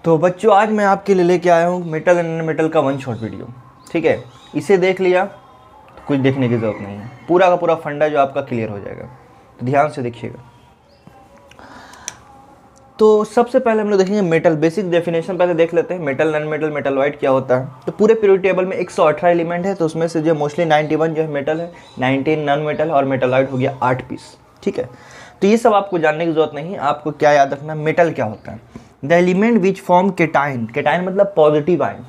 तो बच्चों आज मैं आपके लिए लेके आया हूँ मेटल एंड नॉन मेटल का वन शॉट वीडियो। ठीक है, इसे देख लिया तो कुछ देखने की ज़रूरत नहीं है, पूरा का पूरा फंडा जो आपका क्लियर हो जाएगा। तो ध्यान से देखिएगा। तो सबसे पहले हम लोग देखेंगे मेटल बेसिक डेफिनेशन पहले देख लेते हैं। Metal non metal metal white क्या होता है। तो पूरे पीरियोडिक टेबल में 118 एलिमेंट है, तो उसमें से जो मोस्टली 91 जो है मेटल है, 19 नॉन मेटल और मेटल वाइट हो गया 8 पीस। ठीक है, तो ये सब आपको जानने की जरूरत नहीं है। आपको क्या याद रखना, मेटल क्या होता है। The element which form cation, cation मतलब positive ion,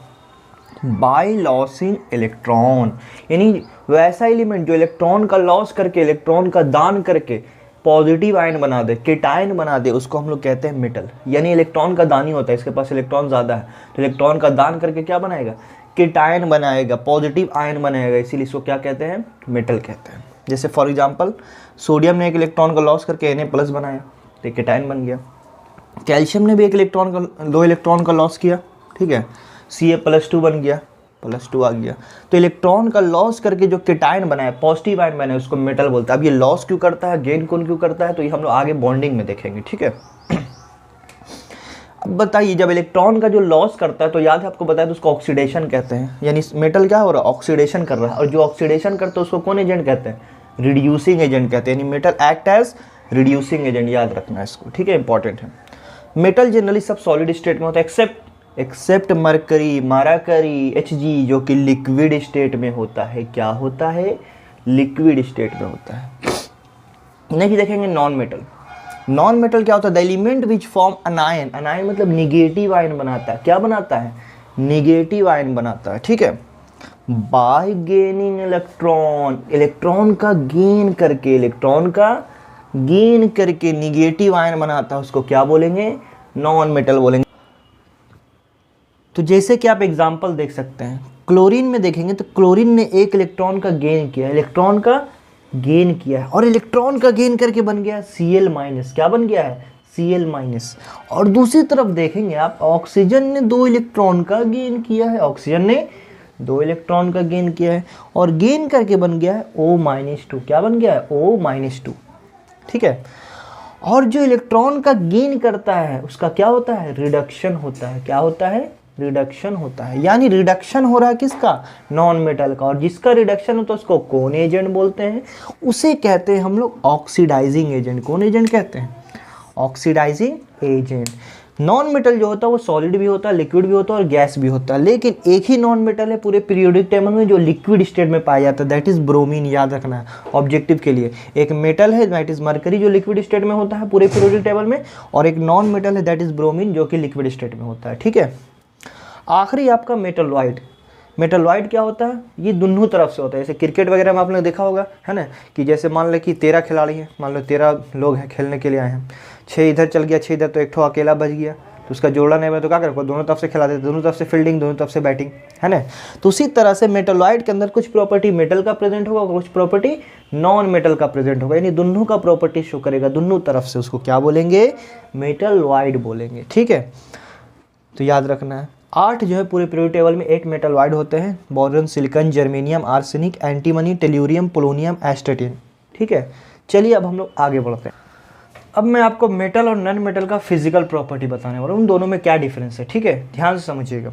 by losing electron, यानी वैसा एलिमेंट जो इलेक्ट्रॉन का लॉस करके, इलेक्ट्रॉन का दान करके पॉजिटिव आयन बना दे, केटाइन बना दे, उसको हम लोग कहते हैं मेटल। यानी इलेक्ट्रॉन का दान ही होता है, इसके पास इलेक्ट्रॉन ज़्यादा है तो इलेक्ट्रॉन का दान करके क्या बनाएगा, केटाइन बनाएगा, पॉजिटिव आयन बनाएगा, इसीलिए इसको क्या कहते हैं, मेटल कहते हैं। जैसे फॉर एग्जाम्पल सोडियम ने एक इलेक्ट्रॉन का लॉस करके Na+ बनाया तो केटाइन बन गया। कैल्शियम ने भी एक इलेक्ट्रॉन का, 2 इलेक्ट्रॉन का लॉस किया, ठीक है, Ca+2 बन गया, +2 आ गया। तो इलेक्ट्रॉन का लॉस करके जो केटाइन बनाया, पॉजिटिव आयन बनाया, उसको मेटल बोलता है। अब ये लॉस क्यों करता है, गेन कौन क्यों करता है, तो ये हम लोग आगे बॉन्डिंग में देखेंगे। ठीक है, अब बताइए जब इलेक्ट्रॉन का जो लॉस करता है तो याद है आपको बताया तो उसको ऑक्सीडेशन कहते हैं। यानी मेटल क्या हो रहा है, ऑक्सीडेशन कर रहा है, और जो ऑक्सीडेशन करता है उसको कौन एजेंट कहते हैं, रिड्यूसिंग एजेंट कहते हैं। यानी metal act as reducing agent, याद रखना है इसको। ठीक है, इंपॉर्टेंट है। मेटल जनरली सब सॉलिड स्टेट में होता है एक्सेप्ट मरकरी, माराकरी, Hg जो कि लिक्विड स्टेट में होता है। क्या होता है, लिक्विड स्टेट में होता है। नेक्स्ट देखेंगे नॉन मेटल। नॉन मेटल क्या होता है, द एलिमेंट विच फॉर्म अनायन, अनायन मतलब निगेटिव आयन बनाता है। क्या बनाता है, निगेटिव आयन बनाता है। ठीक है, बाय गेनिंग इलेक्ट्रॉन, इलेक्ट्रॉन का गेन करके, इलेक्ट्रॉन का गेन करके निगेटिव आयन बनाता है, उसको क्या बोलेंगे, नॉन मेटल बोलेंगे। तो जैसे कि आप एग्जांपल देख सकते हैं, क्लोरीन में देखेंगे तो क्लोरीन ने एक इलेक्ट्रॉन का गेन किया, इलेक्ट्रॉन का गेन किया है, और इलेक्ट्रॉन का गेन करके बन गया Cl-। क्या बन गया है, Cl-। और दूसरी तरफ देखेंगे आप, ऑक्सीजन ने 2 इलेक्ट्रॉन का गेन किया है, ऑक्सीजन ने 2 इलेक्ट्रॉन का गेन किया है और गेन करके बन गया है O-2। क्या बन गया है, O-2। ठीक है, और जो इलेक्ट्रॉन का गेन करता है उसका क्या होता है, रिडक्शन होता है। क्या होता है, रिडक्शन होता है। यानी रिडक्शन हो रहा है किसका, नॉन मेटल का, और जिसका रिडक्शन होता है उसको कौन एजेंट बोलते हैं, उसे कहते हैं हम लोग ऑक्सीडाइजिंग एजेंट। कौन एजेंट कहते हैं, ऑक्सीडाइजिंग एजेंट। नॉन मेटल जो होता है वो सॉलिड भी होता है, लिक्विड भी होता है और गैस भी होता है, लेकिन एक ही नॉन मेटल है पूरे पीरियोडिक टेबल में जो लिक्विड स्टेट में पाया जाता है, दैट इज ब्रोमीन। याद रखना है ऑब्जेक्टिव के लिए। एक मेटल है दैट इज मरकरी जो लिक्विड स्टेट में होता है पूरे पीरियोडिक टेबल में, और एक नॉन मेटल है दैट इज ब्रोमीन जो कि लिक्विड स्टेट में होता है। ठीक है, आखिरी आपका मेटलॉइड। मेटलॉइड क्या होता है, ये दोनों तरफ से होता है। जैसे क्रिकेट वगैरह में आपने देखा होगा, है ना, कि जैसे मान लो कि 13 खिलाड़ी हैं, मान लो 13 लोग हैं खेलने के लिए आए हैं, 6 इधर चल गया, 6 इधर, तो एक ठो अकेला बच गया, तो उसका जोड़ा नहीं बना तो क्या करें, दोनों तरफ से खिला देते, दोनों तरफ से फील्डिंग, दोनों तरफ से बैटिंग, है ना। तो उसी तरह से मेटलॉइड के अंदर कुछ प्रॉपर्टी मेटल का प्रेजेंट होगा, कुछ प्रॉपर्टी नॉन मेटल का प्रेजेंट होगा, यानी दोनों का प्रॉपर्टी शो करेगा दोनों तरफ से, उसको क्या बोलेंगे, मेटलॉइड बोलेंगे। ठीक है, तो याद रखना है 8 जो है पूरे पीरियोडिक टेबल में 8 मेटलॉइड होते हैं, boron, silicon, germanium, arsenic, antimony, tellurium, polonium, एस्टेटिन। ठीक है, चलिए अब हम लोग आगे बढ़ते हैं। अब मैं आपको मेटल और नॉन मेटल का फिजिकल प्रॉपर्टी बताने वाला हूँ, उन दोनों में क्या डिफरेंस है। ठीक है, ध्यान से समझिएगा।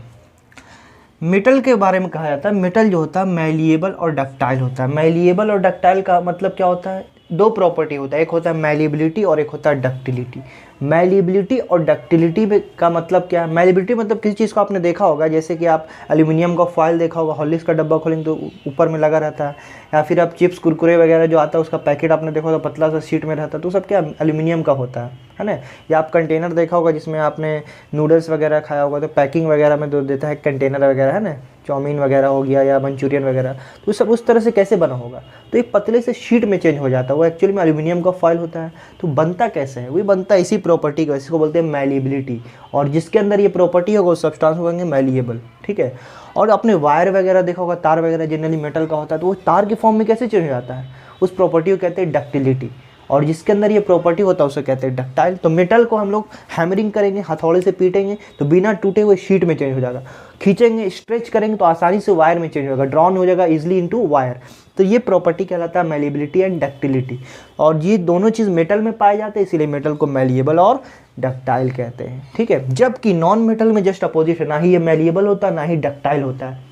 मेटल के बारे में कहा जाता है, मेटल जो होता है मैलिएबल और डक्टाइल होता है। मैलिएबल और डक्टाइल का मतलब क्या होता है, 2 प्रॉपर्टी होता है, एक होता है मैलिएबिलिटी और एक होता है डक्टिलिटी। मैलिएबिलिटी और डक्टिलिटी का मतलब क्या है, मैलिएबिलिटी मतलब किसी चीज़ को आपने देखा होगा, जैसे कि आप एल्यूमिनियम का फॉइल देखा होगा, हॉर्लिक्स का डब्बा खोलेंगे तो ऊपर में लगा रहता है, या फिर आप चिप्स कुरकुरे वगैरह जो आता है उसका पैकेट आपने देखा होगा, पतला सा शीट में रहता है, तो सब क्या एल्यूमिनियम का होता है ना। या आप कंटेनर देखा होगा जिसमें आपने नूडल्स वगैरह खाया होगा, तो पैकिंग वगैरह में दो देता है कंटेनर वगैरह, है ना, चाउमीन वगैरह हो गया या मंचूरियन वगैरह, तो सब उस तरह से कैसे बना होगा, तो एक पतले से शीट में चेंज हो जाता है, वो एक्चुअली में एल्यूमिनियम का फॉइल होता है। तो बनता कैसे है, वही बनता है इसी प्रॉपर्टी का, इसको बोलते हैं मैलिएबिलिटी, और जिसके अंदर ये प्रॉपर्टी होगा उस सब्सटेंस होंगे मैलिएबल। ठीक है, और अपने वायर वगैरह देखा होगा, तार वगैरह जनरली मेटल का होता है, तो वो तार के फॉर्म में कैसे चेंज हो जाता है, उस प्रॉपर्टी को कहते हैं डक्टिलिटी। और जिसके अंदर ये प्रॉपर्टी होता है उसे कहते हैं डक्टाइल। तो मेटल को हम लोग हैमरिंग करेंगे, हथौड़े से पीटेंगे तो बिना टूटे हुए शीट में चेंज हो जाएगा, खींचेंगे स्ट्रेच करेंगे तो आसानी से वायर में चेंज होगा, ड्रॉन हो जाएगा इजिली इनटू वायर। तो ये प्रॉपर्टी कहलाता है मेलिएबिलिटी एंड डक्टिलिटी, और ये दोनों चीज़ मेटल में पाए जाते हैं, इसीलिए मेटल को मेलिएबल और डक्टाइल कहते हैं, ठीक है। जबकि नॉन मेटल में जस्ट अपोजिट है, ना ही ये मेलिएबल होता है ना ही डक्टाइल होता है,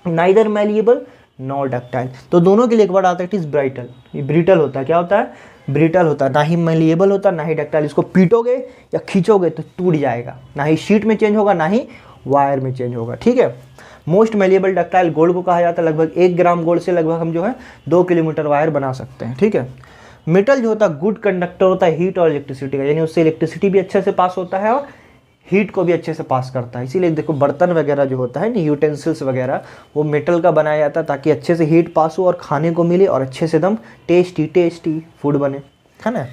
नाइदर मेलिएबल नॉर डक्टाइल। तो दोनों के लिए एक वर्ड आता है इट इज ब्राइटल, ये ब्रिटल होता है, क्या होता है, ब्रिटल होता है, ना ही मेलिएबल होता है ना ही डक्टाइल। इसको पीटोगे या खींचोगे तो टूट जाएगा, ना ही शीट में चेंज होगा ना ही वायर में चेंज होगा, ठीक है। मोस्ट मेलिएबल डक्टाइल गोल्ड को कहा जाता है, लगभग 1 ग्राम गोल्ड से लगभग हम जो है 2 किलोमीटर वायर बना सकते हैं, ठीक है। मेटल जो होता है गुड कंडक्टर होता है हीट और इलेक्ट्रिसिटी का, यानी उससे इलेक्ट्रिसिटी भी अच्छे से पास होता है और हीट को भी अच्छे से पास करता है। इसीलिए देखो बर्तन वगैरह जो होता है ना, यूटेंसिल्स वगैरह, वो मेटल का बनाया जाता है ताकि अच्छे से हीट पास हो और खाने को मिले और अच्छे से एकदम टेस्टी फूड बने, है ना।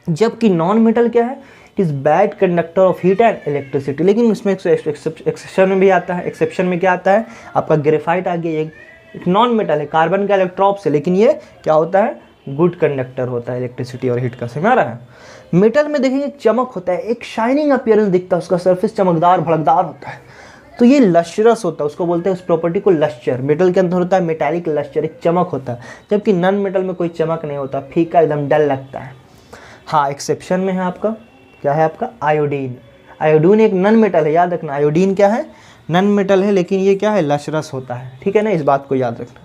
जबकि नॉन मेटल क्या है, it is bad conductor of heat and electricity. लेकिन इसमें एक्सेप्शन में भी आता है, एक्सेप्शन में क्या आता है, आपका ग्रेफाइट आ गया, एक नॉन मेटल है, कार्बन का इलेक्ट्रॉप से, लेकिन ये क्या होता है, गुड कंडक्टर होता है इलेक्ट्रिसिटी और हीट का, समझ आ रहा है। मेटल में देखेंगे एक चमक होता है, एक शाइनिंग अपीयरेंस दिखता है, उसका सरफेस चमकदार भड़कदार होता है, तो ये लश्चरस होता है, उसको बोलते हैं, उस प्रॉपर्टी को लश्चर। मेटल के अंदर होता है मेटालिक लश्चर, एक चमक होता है, जबकि नॉन मेटल में कोई चमक नहीं होता, फीका एकदम डल लगता है। हाँ, एक्सेप्शन में है आपका, क्या है आपका, आयोडीन। आयोडीन एक नॉन मेटल है, याद रखना, आयोडीन क्या है, नॉन मेटल है, लेकिन ये क्या है, लश्चरस होता है, ठीक है ना, इस बात को याद रखना।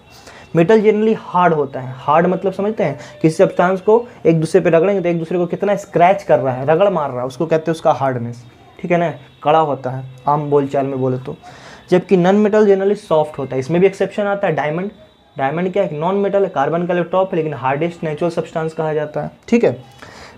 मेटल जनरली हार्ड होता है, हार्ड मतलब समझते हैं, किसी सब्सटेंस को एक दूसरे पे रगड़ेंगे तो एक दूसरे को कितना स्क्रैच कर रहा है, रगड़ मार रहा है, उसको कहते हैं उसका हार्डनेस, ठीक है ना, कड़ा होता है आम बोलचाल में बोले तो। जबकि नॉन मेटल जनरली सॉफ्ट होता है, इसमें भी एक्सेप्शन आता है, डायमंड। डायमंड क्या है, नॉन मेटल है, कार्बन का इलेक्ट्रॉप है, लेकिन हार्डेस्ट नेचुरल सब्सटेंस कहा जाता है, ठीक है।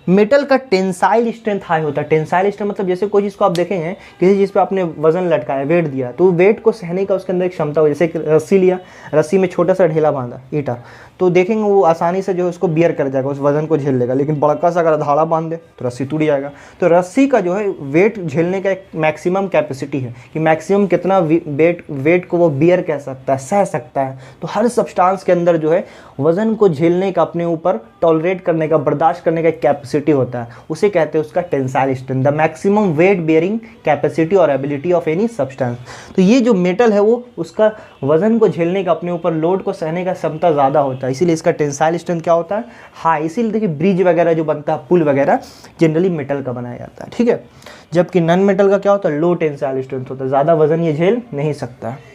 मेटल का टेंसाइल स्ट्रेंथ हाई होता है। टेंसाइल स्ट्रेंथ मतलब जैसे कोई चीज़ को आप देखेंगे, किसी चीज़ पे आपने वजन लटकाया, वेट दिया, तो वेट को सहने का उसके अंदर एक क्षमता हो। जैसे एक रस्सी लिया, रस्सी में छोटा सा ढेला बांधा ईटा, तो देखेंगे वो आसानी से जो है उसको बियर कर जाएगा, उस वजन को झेल लेगा। लेकिन बड़का सा अगर धाड़ा बांध दे तो रस्सी टूट जाएगा। तो रस्सी का जो है वेट झेलने का एक मैक्सिमम कैपेसिटी है कि मैक्सिमम कितना वेट को वो बियर कह सकता है, सह सकता है। तो हर सब्सटेंस के अंदर जो है वजन को झेलने का, अपने ऊपर टॉलरेट करने का, बर्दाश्त करने का एक कैपेसिटी होता है, उसे कहते हैं उसका tensile strength, the maximum weight bearing capacity और एबिलिटी ऑफ एनी सब्सटेंस। तो ये जो मेटल है वो उसका वजन को झेलने का, अपने ऊपर लोड को सहने का क्षमता ज़्यादा होता है, इसीलिए इसका टेंसाइल स्ट्रेंथ क्या होता है, हाई। इसीलिए देखिए ब्रिज वगैरह जो बनता है, पुल वगैरह, जनरली मेटल का बनाया जाता है, ठीक है। जबकि नॉन मेटल का क्या होता है, लो टेंसाइल स्ट्रेंथ होता है, ज़्यादा वजन ये झेल नहीं सकता है।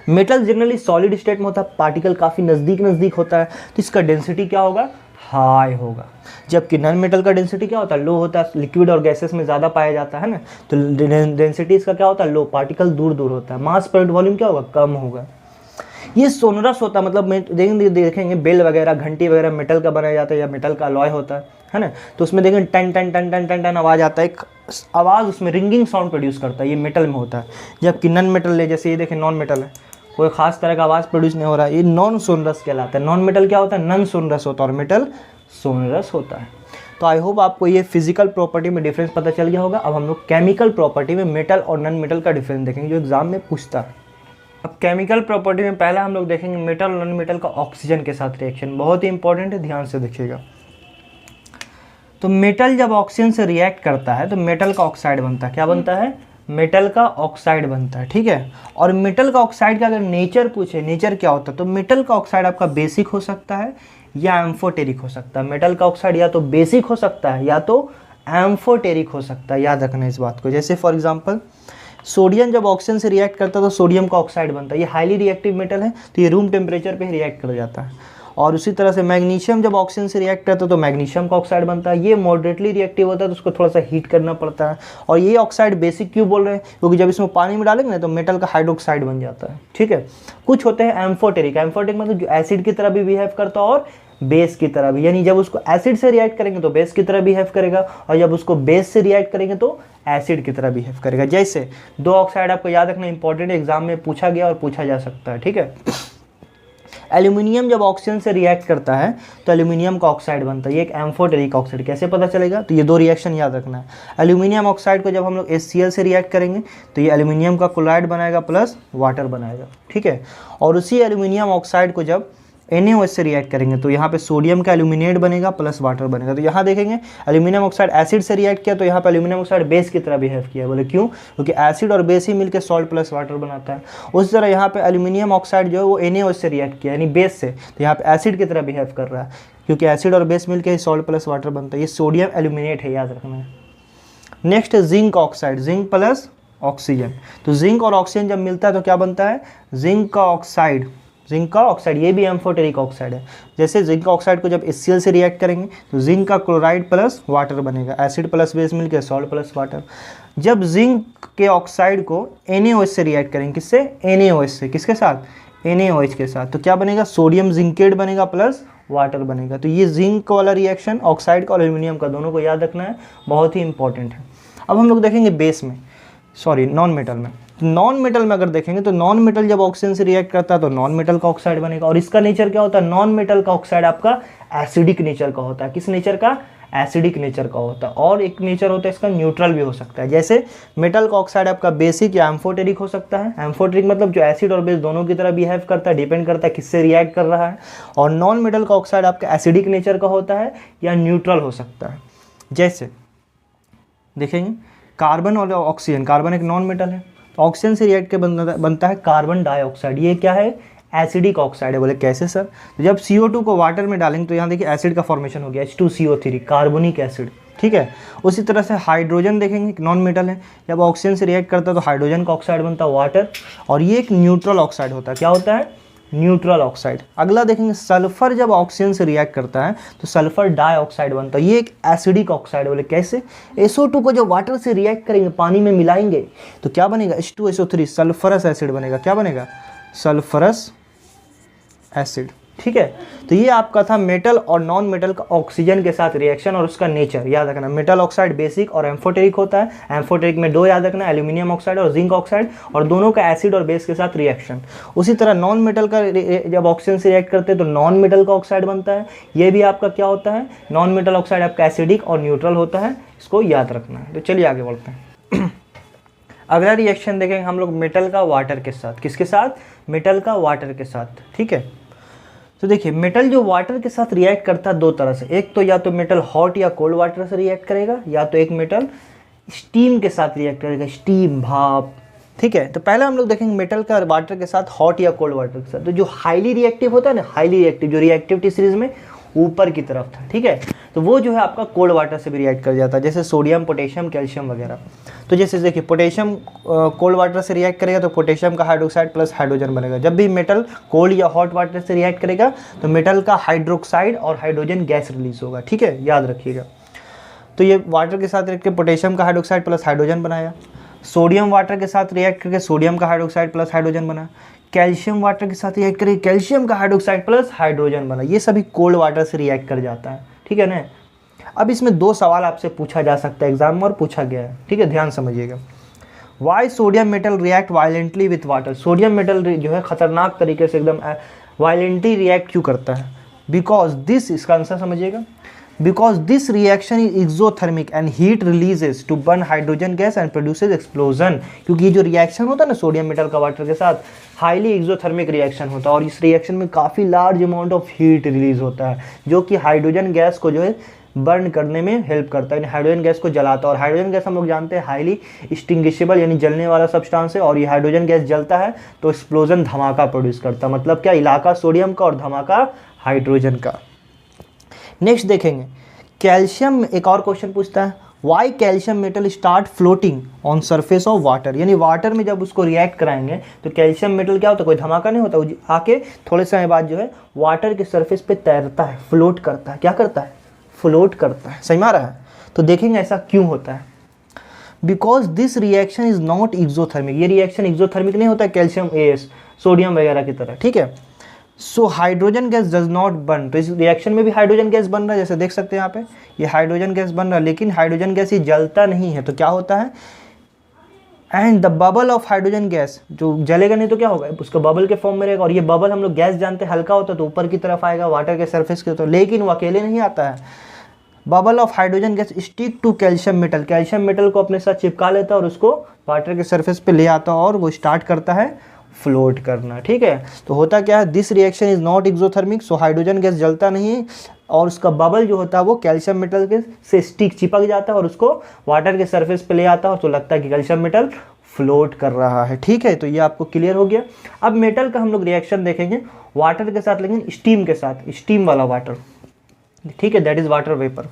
मेटल जनरली सॉलिड स्टेट में होता है, पार्टिकल काफ़ी नज़दीक होता है, तो इसका डेंसिटी क्या होगा, हाई होगा। जबकि नॉन मेटल का डेंसिटी क्या होता है, लो होता है, लिक्विड और गैसेस में ज़्यादा पाया जाता है ना, तो डेंसिटी इसका क्या होता है, लो, पार्टिकल दूर होता है, मास पर यूनिट वॉल्यूम क्या होगा, कम होगा। ये सोनरस होता है, मतलब देखेंगे बेल वगैरह, घंटी वगैरह मेटल का बनाया जाता है या मेटल का अलॉय होता है ना, तो उसमें देखेंगे टन टन टन टन टन टन आवाज़ आता है, एक आवाज़ उसमें रिंगिंग साउंड प्रोड्यूस करता है, ये मेटल में होता है। जबकि नॉन मेटल है, जैसे ये देखें नॉन मेटल है, कोई खास तरह का आवाज़ प्रोड्यूस नहीं हो रहा है, ये नॉन सोनरस कहलाता है। नॉन मेटल क्या होता है, नॉन सोनरस होता है, और मेटल सोनरस होता है। तो आई होप आपको ये फिजिकल प्रॉपर्टी में डिफरेंस पता चल गया होगा। अब हम लोग केमिकल प्रॉपर्टी में मेटल और नॉन मेटल का डिफरेंस देखेंगे, जो एग्जाम में पूछता है। अब केमिकल प्रॉपर्टी में पहला हम लोग देखेंगे मेटल और नॉन मेटल का ऑक्सीजन के साथ रिएक्शन, बहुत ही इंपॉर्टेंट है, ध्यान से देखिएगा। तो मेटल जब ऑक्सीजन से रिएक्ट करता है तो मेटल का ऑक्साइड बनता है, क्या बनता है, मेटल का ऑक्साइड बनता है, ठीक है। और मेटल का ऑक्साइड का अगर नेचर पूछे, नेचर क्या होता है, तो मेटल का ऑक्साइड आपका बेसिक हो सकता है या एम्फोटेरिक हो सकता है। मेटल का ऑक्साइड या तो बेसिक हो सकता है या तो एम्फोटेरिक हो सकता है, याद रखना इस बात को। जैसे फॉर एग्जांपल सोडियम जब ऑक्सीजन से रिएक्ट करता है तो सोडियम का ऑक्साइड बनता है, ये हाईली रिएक्टिव मेटल है, तो ये रूम टेम्परेचर पे रिएक्ट कर जाता है। और उसी तरह से मैग्नीशियम जब ऑक्सीजन से रिएक्ट करता है तो मैग्नीशियम का ऑक्साइड बनता है, ये मॉडरेटली रिएक्टिव होता है, तो उसको थोड़ा सा हीट करना पड़ता है। और ये ऑक्साइड बेसिक क्यों बोल रहे हैं, क्योंकि जब इसमें पानी में डालेंगे ना तो मेटल का हाइड्रोक्साइड बन जाता है, ठीक है। कुछ होते हैं एम्फोटेरिक, एम्फोटेरिक मतलब जो एसिड की तरह भी बिहेव करता है और बेस की तरह भी, यानी जब उसको एसिड से रिएक्ट करेंगे तो बेस की तरह बिहेव करेगा, और जब उसको बेस से रिएक्ट करेंगे तो एसिड की तरह बिहेव करेगा। जैसे दो ऑक्साइड आपको याद रखना इंपॉर्टेंट, एग्जाम में पूछा गया और पूछा जा सकता है, ठीक है। एल्यूमिनियम जब ऑक्सीजन से रिएक्ट करता है तो एल्यूमिनियम का ऑक्साइड बनता है, ये एक एम्फोटेरिक ऑक्साइड। कैसे पता चलेगा, तो ये दो रिएक्शन याद रखना है। एल्यूमिनियम ऑक्साइड को जब हम लोग HCl से रिएक्ट करेंगे तो ये एल्यूमिनियम का क्लोराइड बनाएगा प्लस वाटर बनाएगा, ठीक है। और उसी एल्यूमिनियम ऑक्साइड को जब NaOH से रिएक्ट करेंगे तो यहाँ पे सोडियम का एल्यूमिनेट बनेगा प्लस वाटर बनेगा। तो यहाँ देखेंगे एल्यूमिनियम ऑक्साइड एसिड से रिएक्ट किया तो यहाँ पे एल्यूमिनियम ऑक्साइड बेस की तरह बिहेव किया। बोले क्यों? क्योंकि एसिड और बेस ही मिलकर सॉल्ट प्लस वाटर बनाता है। उसी तरह यहाँ पे एल्यूमिनियम ऑक्साइड जो है वो NaOH से रिएक्ट किया यानी बेस से, तो यहाँ पे एसिड की तरह बिहेव कर रहा है क्योंकि एसिड और बेस मिलकर ही सॉल्ट प्लस वाटर बनता है। ये सोडियम एल्यूमिनेट है, याद रखना है। नेक्स्ट है zinc oxide, zinc plus oxygen. तो जिंक और ऑक्सीजन जब मिलता है तो क्या बनता है? जिंक का ऑक्साइड, जिंक का ऑक्साइड, ये भी एम्फोटेरिक ऑक्साइड है। जैसे जिंक ऑक्साइड को जब HCl से रिएक्ट करेंगे तो जिंक का क्लोराइड प्लस वाटर बनेगा, एसिड प्लस बेस मिलकर सॉल्ट प्लस वाटर। जब जिंक के ऑक्साइड को NaOH से रिएक्ट करेंगे, किससे? NaOH से। किसके साथ? NaOH के साथ। तो क्या बनेगा? सोडियम जिंकेट बनेगा प्लस वाटर बनेगा। तो ये जिंक वाला रिएक्शन ऑक्साइड का और एल्यूमिनियम का दोनों को याद रखना है, बहुत ही इंपॉर्टेंट है। अब हम लोग देखेंगे बेस में, सॉरी नॉन मेटल में। नॉन मेटल में अगर देखेंगे तो नॉन मेटल जब ऑक्सीजन से रिएक्ट करता है तो नॉन मेटल का ऑक्साइड बनेगा। और इसका नेचर क्या होता है? नॉन मेटल का ऑक्साइड आपका एसिडिक नेचर का होता है। किस नेचर का? एसिडिक नेचर का होता है। और एक नेचर होता है इसका न्यूट्रल भी हो सकता है। जैसे मेटल का ऑक्साइड आपका बेसिक या एम्फोटेरिक हो सकता है। एम्फोटेरिक मतलब जो एसिड और बेस दोनों की तरह बिहेव करता है, डिपेंड करता है किससे रिएक्ट कर रहा है। और नॉन मेटल का ऑक्साइड आपका एसिडिक नेचर का होता है या न्यूट्रल हो सकता है। जैसे देखेंगे कार्बन और ऑक्सीजन, कार्बन एक नॉन मेटल है तो ऑक्सीजन से रिएक्ट के बनता है कार्बन डाइऑक्साइड। ये क्या है? एसिडिक ऑक्साइड है। बोले कैसे सर? तो जब CO2 को वाटर में डालेंगे तो यहाँ देखिए एसिड का फॉर्मेशन हो गया H2CO3, कार्बोनिक एसिड। ठीक है। उसी तरह से हाइड्रोजन देखेंगे, नॉन मेटल है, जब ऑक्सीजन से रिएक्ट करता है तो हाइड्रोजन का ऑक्साइड बनता है वाटर। और ये एक न्यूट्रल ऑक्साइड होता है। क्या होता है? Neutral oxide. अगला देखेंगे सल्फर जब ऑक्सीजन से रिएक्ट करता है तो सल्फर डाइऑक्साइड बनता है। ये एक एसिडिक ऑक्साइड। बोले कैसे? SO2 को जब वाटर से रिएक्ट करेंगे, पानी में मिलाएंगे तो क्या बनेगा? H2SO3, सल्फरस एसिड बनेगा। क्या बनेगा? Sulphurous acid. ठीक है। तो ये आपका था मेटल और नॉन मेटल का ऑक्सीजन के साथ रिएक्शन और उसका नेचर याद रखना। मेटल ऑक्साइड बेसिक और एम्फोटेरिक होता है। एम्फोटेरिक में दो याद रखना, एल्यूमिनियम ऑक्साइड और जिंक ऑक्साइड, और दोनों का एसिड और बेस के साथ रिएक्शन। उसी तरह नॉन मेटल का जब ऑक्सीजन से रिएक्ट करते हैं तो नॉन मेटल का ऑक्साइड बनता है। ये भी आपका क्या होता है? नॉन मेटल ऑक्साइड आपका एसिडिक और न्यूट्रल होता है। इसको याद रखना है। तो चलिए आगे बढ़ते हैं। अगला रिएक्शन देखेंगे हम लोग मेटल का वाटर के साथ। किसके साथ? मेटल का वाटर के साथ। ठीक है। तो देखिए मेटल जो वाटर के साथ रिएक्ट करता है दो तरह से। एक तो या तो मेटल हॉट या कोल्ड वाटर से रिएक्ट करेगा, या तो एक मेटल स्टीम के साथ रिएक्ट करेगा, स्टीम, भाप। ठीक है। तो पहले हम लोग देखेंगे मेटल का वाटर के साथ हॉट या कोल्ड वाटर के साथ। तो जो हाईली रिएक्टिव होता है ना, हाईली रिएक्टिव, जो रिएक्टिविटी सीरीज में ऊपर की तरफ था, ठीक है, तो वो जो है आपका कोल्ड वाटर से भी रिएक्ट कर जाता है, जैसे सोडियम, पोटेशियम, कैल्शियम वगैरह। तो जैसे देखिए पोटेशियम कोल्ड वाटर से रिएक्ट करेगा तो पोटेशियम का हाइड्रोक्साइड प्लस हाइड्रोजन बनेगा। जब भी मेटल कोल्ड या हॉट वाटर से रिएक्ट करेगा तो मेटल का हाइड्रोक्साइड और हाइड्रोजन गैस रिलीज होगा। ठीक है, याद रखिएगा। तो ये वाटर के साथ रिएक्ट करके पोटेशियम का हाइड्रोक्साइड प्लस हाइड्रोजन बनाया। सोडियम वाटर के साथ रिएक्ट करके सोडियम का हाइड्रोक्साइड प्लस हाइड्रोजन बना। कैल्शियम वाटर के साथ रिएक्ट करके कैल्शियम का हाइड्रोक्साइड प्लस हाइड्रोजन बना। ये सभी कोल्ड वाटर से रिएक्ट कर जाता है। ठीक है ना। अब इसमें दो सवाल आपसे पूछा जा सकता है एग्जाम में, और पूछा गया है। ठीक है, ध्यान समझिएगा। Why sodium metal react violently with water. Sodium metal जो है खतरनाक तरीके से एकदम वायलेंटली रिएक्ट क्यों करता है? बिकॉज दिस, इसका आंसर समझिएगा, because this reaction is exothermic and heat releases to burn hydrogen gas and produces explosion। क्योंकि ये जो रिएक्शन होता है ना सोडियम मेटल का वाटर के साथ, हाईली एक्सोथर्मिक रिएक्शन होता है, और इस रिएक्शन में काफ़ी large amount of heat release होता है जो कि हाइड्रोजन गैस को जो है बर्न करने में हेल्प करता है, हाइड्रोजन गैस को जलाता है। और हाइड्रोजन गैस हम लोग जानते हैं हाईली एक्सटिंग्विशेबल यानी जलने वाला सब्सटेंस है, और ये हाइड्रोजन गैस जलता है तो एक्सप्लोजन, धमाका प्रोड्यूस करता है। मतलब क्या, इलाका सोडियम का और धमाका हाइड्रोजन का। नेक्स्ट देखेंगे कैल्शियम, एक और क्वेश्चन पूछता है, why calcium metal start floating on surface of water. यानी वाटर में जब उसको रिएक्ट कराएंगे तो कैल्शियम मेटल क्या होता है, कोई धमाका नहीं होता, वो आके थोड़े समय बाद जो है वाटर के सरफेस पे तैरता है, फ्लोट करता है। क्या करता है? फ्लोट करता है। सही में आ रहा है? तो देखेंगे ऐसा क्यों होता है। Because this reaction is not exothermic. ये रिएक्शन एक्सोथर्मिक नहीं होता है कैल्शियम AS, सोडियम वगैरह की तरह। ठीक है। So hydrogen gas does not burn. तो इस रिएक्शन में भी हाइड्रोजन गैस बन रहा है, जैसे देख सकते हैं यहाँ पे ये हाइड्रोजन गैस बन रहा है, लेकिन हाइड्रोजन गैस ये जलता नहीं है। तो क्या होता है, and the bubble of hydrogen gas, जो जलेगा नहीं तो क्या होगा, उसका बबल के फॉर्म में रहेगा। और ये बबल हम लोग गैस जानते हैं हल्का होता है तो ऊपर की तरफ आएगा वाटर के सरफेस के, तो लेकिन वो अकेले नहीं आता है। Bubble of hydrogen gas stick to calcium metal. Calcium metal को अपने साथ चिपका लेता है और उसको वाटर के सरफेस पे ले आता है, और वो स्टार्ट करता है फ्लोट करना, ठीक है। तो होता क्या है, this reaction is not exothermic, so hydrogen gas जलता नहीं है और उसका बबल जो होता है वो कैल्शियम मेटल के से स्टिक चिपक जाता है और उसको वाटर के सरफेस पे ले आता है और तो लगता है कि कैल्शियम मेटल फ्लोट कर रहा है, ठीक है। तो ये आपको क्लियर हो गया। अब मेटल का हम लोग रिएक्शन देखेंगे वाटर के साथ, लेकिन स्टीम के साथ, स्टीम वाला वाटर, ठीक है, दैट इज वाटर वेपर।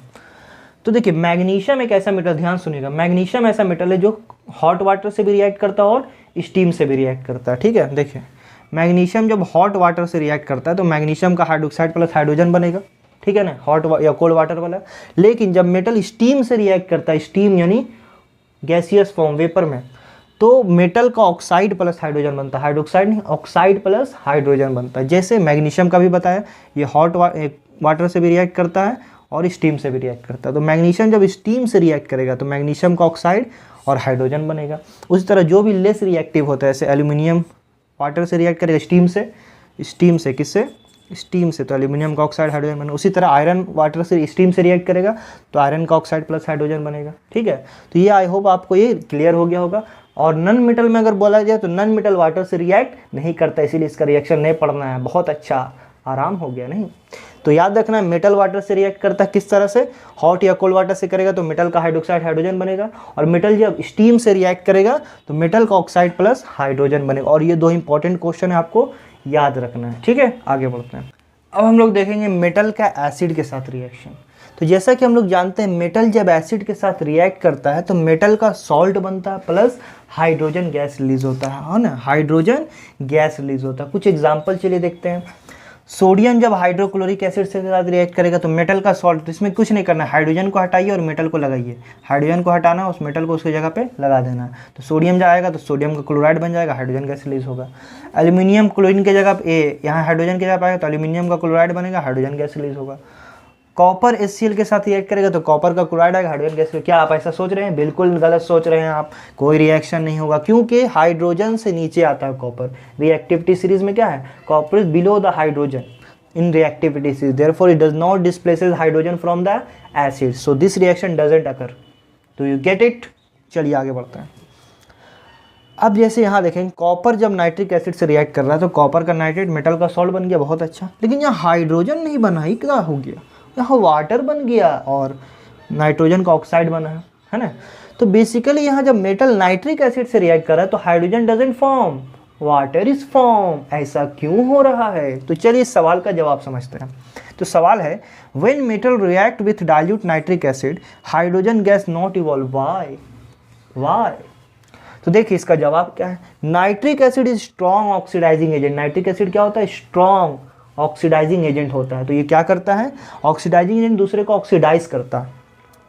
तो देखिए मैग्नीशियम एक ऐसा मेटल, ध्यान सुनिएगा, मैग्नीशियम ऐसा मेटल है जो हॉट वाटर से भी रिएक्ट करता है और स्टीम से भी रिएक्ट करता है, ठीक है। देखिए मैग्नीशियम जब हॉट वाटर से रिएक्ट करता है तो मैग्नीशियम का हाइड्रोक्साइड प्लस हाइड्रोजन बनेगा, ठीक है ना, हॉट या कोल्ड वाटर वाला। लेकिन जब मेटल स्टीम से रिएक्ट करता है, स्टीम यानी गैसियस फॉर्म, वेपर में, तो मेटल का ऑक्साइड प्लस हाइड्रोजन बनता है, हाइड्रोक्साइड नहीं, ऑक्साइड प्लस हाइड्रोजन बनता है। जैसे मैग्नीशियम का भी बताया, ये हॉट वाटर से भी रिएक्ट करता है और स्टीम से भी रिएक्ट करता है। तो मैग्नीशियम जब स्टीम से रिएक्ट करेगा तो मैग्नीशियम का ऑक्साइड और हाइड्रोजन बनेगा। उसी तरह जो भी लेस रिएक्टिव होता है, जैसे एल्यूमिनियम वाटर से रिएक्ट करेगा स्टीम से किससे, स्टीम से, तो एल्यूमिनियम का ऑक्साइड हाइड्रोजन बनेगा। उसी तरह आयरन वाटर से स्टीम से रिएक्ट करेगा तो आयरन का ऑक्साइड प्लस हाइड्रोजन बनेगा, ठीक है। तो ये आई होप आपको ये क्लियर हो गया होगा। और नन मेटल में अगर बोला जाए तो नन मेटल वाटर से रिएक्ट नहीं करता, इसीलिए इसका रिएक्शन नहीं पढ़ना है। बहुत अच्छा, आराम हो गया नहीं। तो याद रखना है मेटल वाटर से रिएक्ट करता है किस तरह से, हॉट या कोल्ड वाटर से करेगा तो मेटल का हाइड्रोक्साइड हाइड्रोजन बनेगा, और मेटल जब स्टीम से रिएक्ट करेगा तो मेटल का ऑक्साइड प्लस हाइड्रोजन बनेगा। और ये दो इंपॉर्टेंट क्वेश्चन है, आपको याद रखना है, ठीक है। आगे बढ़ते हैं। अब हम लोग देखेंगे मेटल का एसिड के साथ रिएक्शन। तो जैसा कि हम लोग जानते हैं मेटल जब एसिड के साथ रिएक्ट करता है तो मेटल का सॉल्ट बनता है प्लस हाइड्रोजन गैस रिलीज होता है ना, हाइड्रोजन गैस रिलीज होता है। कुछ एग्जांपल चलिए देखते हैं। सोडियम जब हाइड्रोक्लोरिक एसिड से साथ रिएक्ट करेगा तो मेटल का सॉल्ट, तो इसमें कुछ नहीं करना है, हाइड्रोजन को हटाइए और मेटल को लगाइए, हाइड्रोजन को हटाना, उस मेटल को उसकी जगह पे लगा देना है। तो सोडियम जब आएगा तो सोडियम का क्लोराइड बन जाएगा, हाइड्रोजन गैस रिलीज होगा। एल्यूमिनियम क्लोरीन की जगह पे यहाँ हाइड्रोजन की जगह पे आएगा तो एल्यूमिनियम का क्लोराइड बनेगा, हाइड्रोजन गैस रिलीज होगा। कॉपर HCl के साथ रिएक्ट करेगा तो कॉपर का क्लोराइड आएगा, हाइड्रोजन गैस। क्या आप ऐसा सोच रहे हैं? बिल्कुल गलत सोच रहे हैं आप, कोई रिएक्शन नहीं होगा क्योंकि हाइड्रोजन से नीचे आता है कॉपर। रिएक्टिविटी सीरीज में क्या है, copper is below the hydrogen in reactivity series, therefore it does not displaces hydrogen from the acid, so this reaction doesn't occur. Do you get it? चलिए आगे बढ़ते हैं। अब जैसे यहाँ देखें कॉपर जब नाइट्रिक एसिड से रिएक्ट कर रहा है तो कॉपर का नाइट्रेट मेटल का सॉल्ट बन गया, बहुत अच्छा। लेकिन यहाँ हाइड्रोजन नहीं बना, ही क्या हो गया, यहाँ वाटर बन गया और नाइट्रोजन का ऑक्साइड बना है ना। तो बेसिकली यहाँ जब मेटल नाइट्रिक एसिड से रिएक्ट कर रहा है तो hydrogen doesn't form, water is form. ऐसा क्यों हो रहा है? तो चलिए इस सवाल का जवाब समझते हैं। तो सवाल है when metal react with dilute nitric acid hydrogen gas not evolve, why? तो देखिए इसका जवाब क्या है, nitric acid is strong oxidising agent. Nitric acid क्या होता है, स्ट्रॉन्ग ऑक्सीडाइजिंग एजेंट होता है। तो ये क्या करता है, ऑक्सीडाइजिंग एजेंट दूसरे को ऑक्सीडाइज करता है।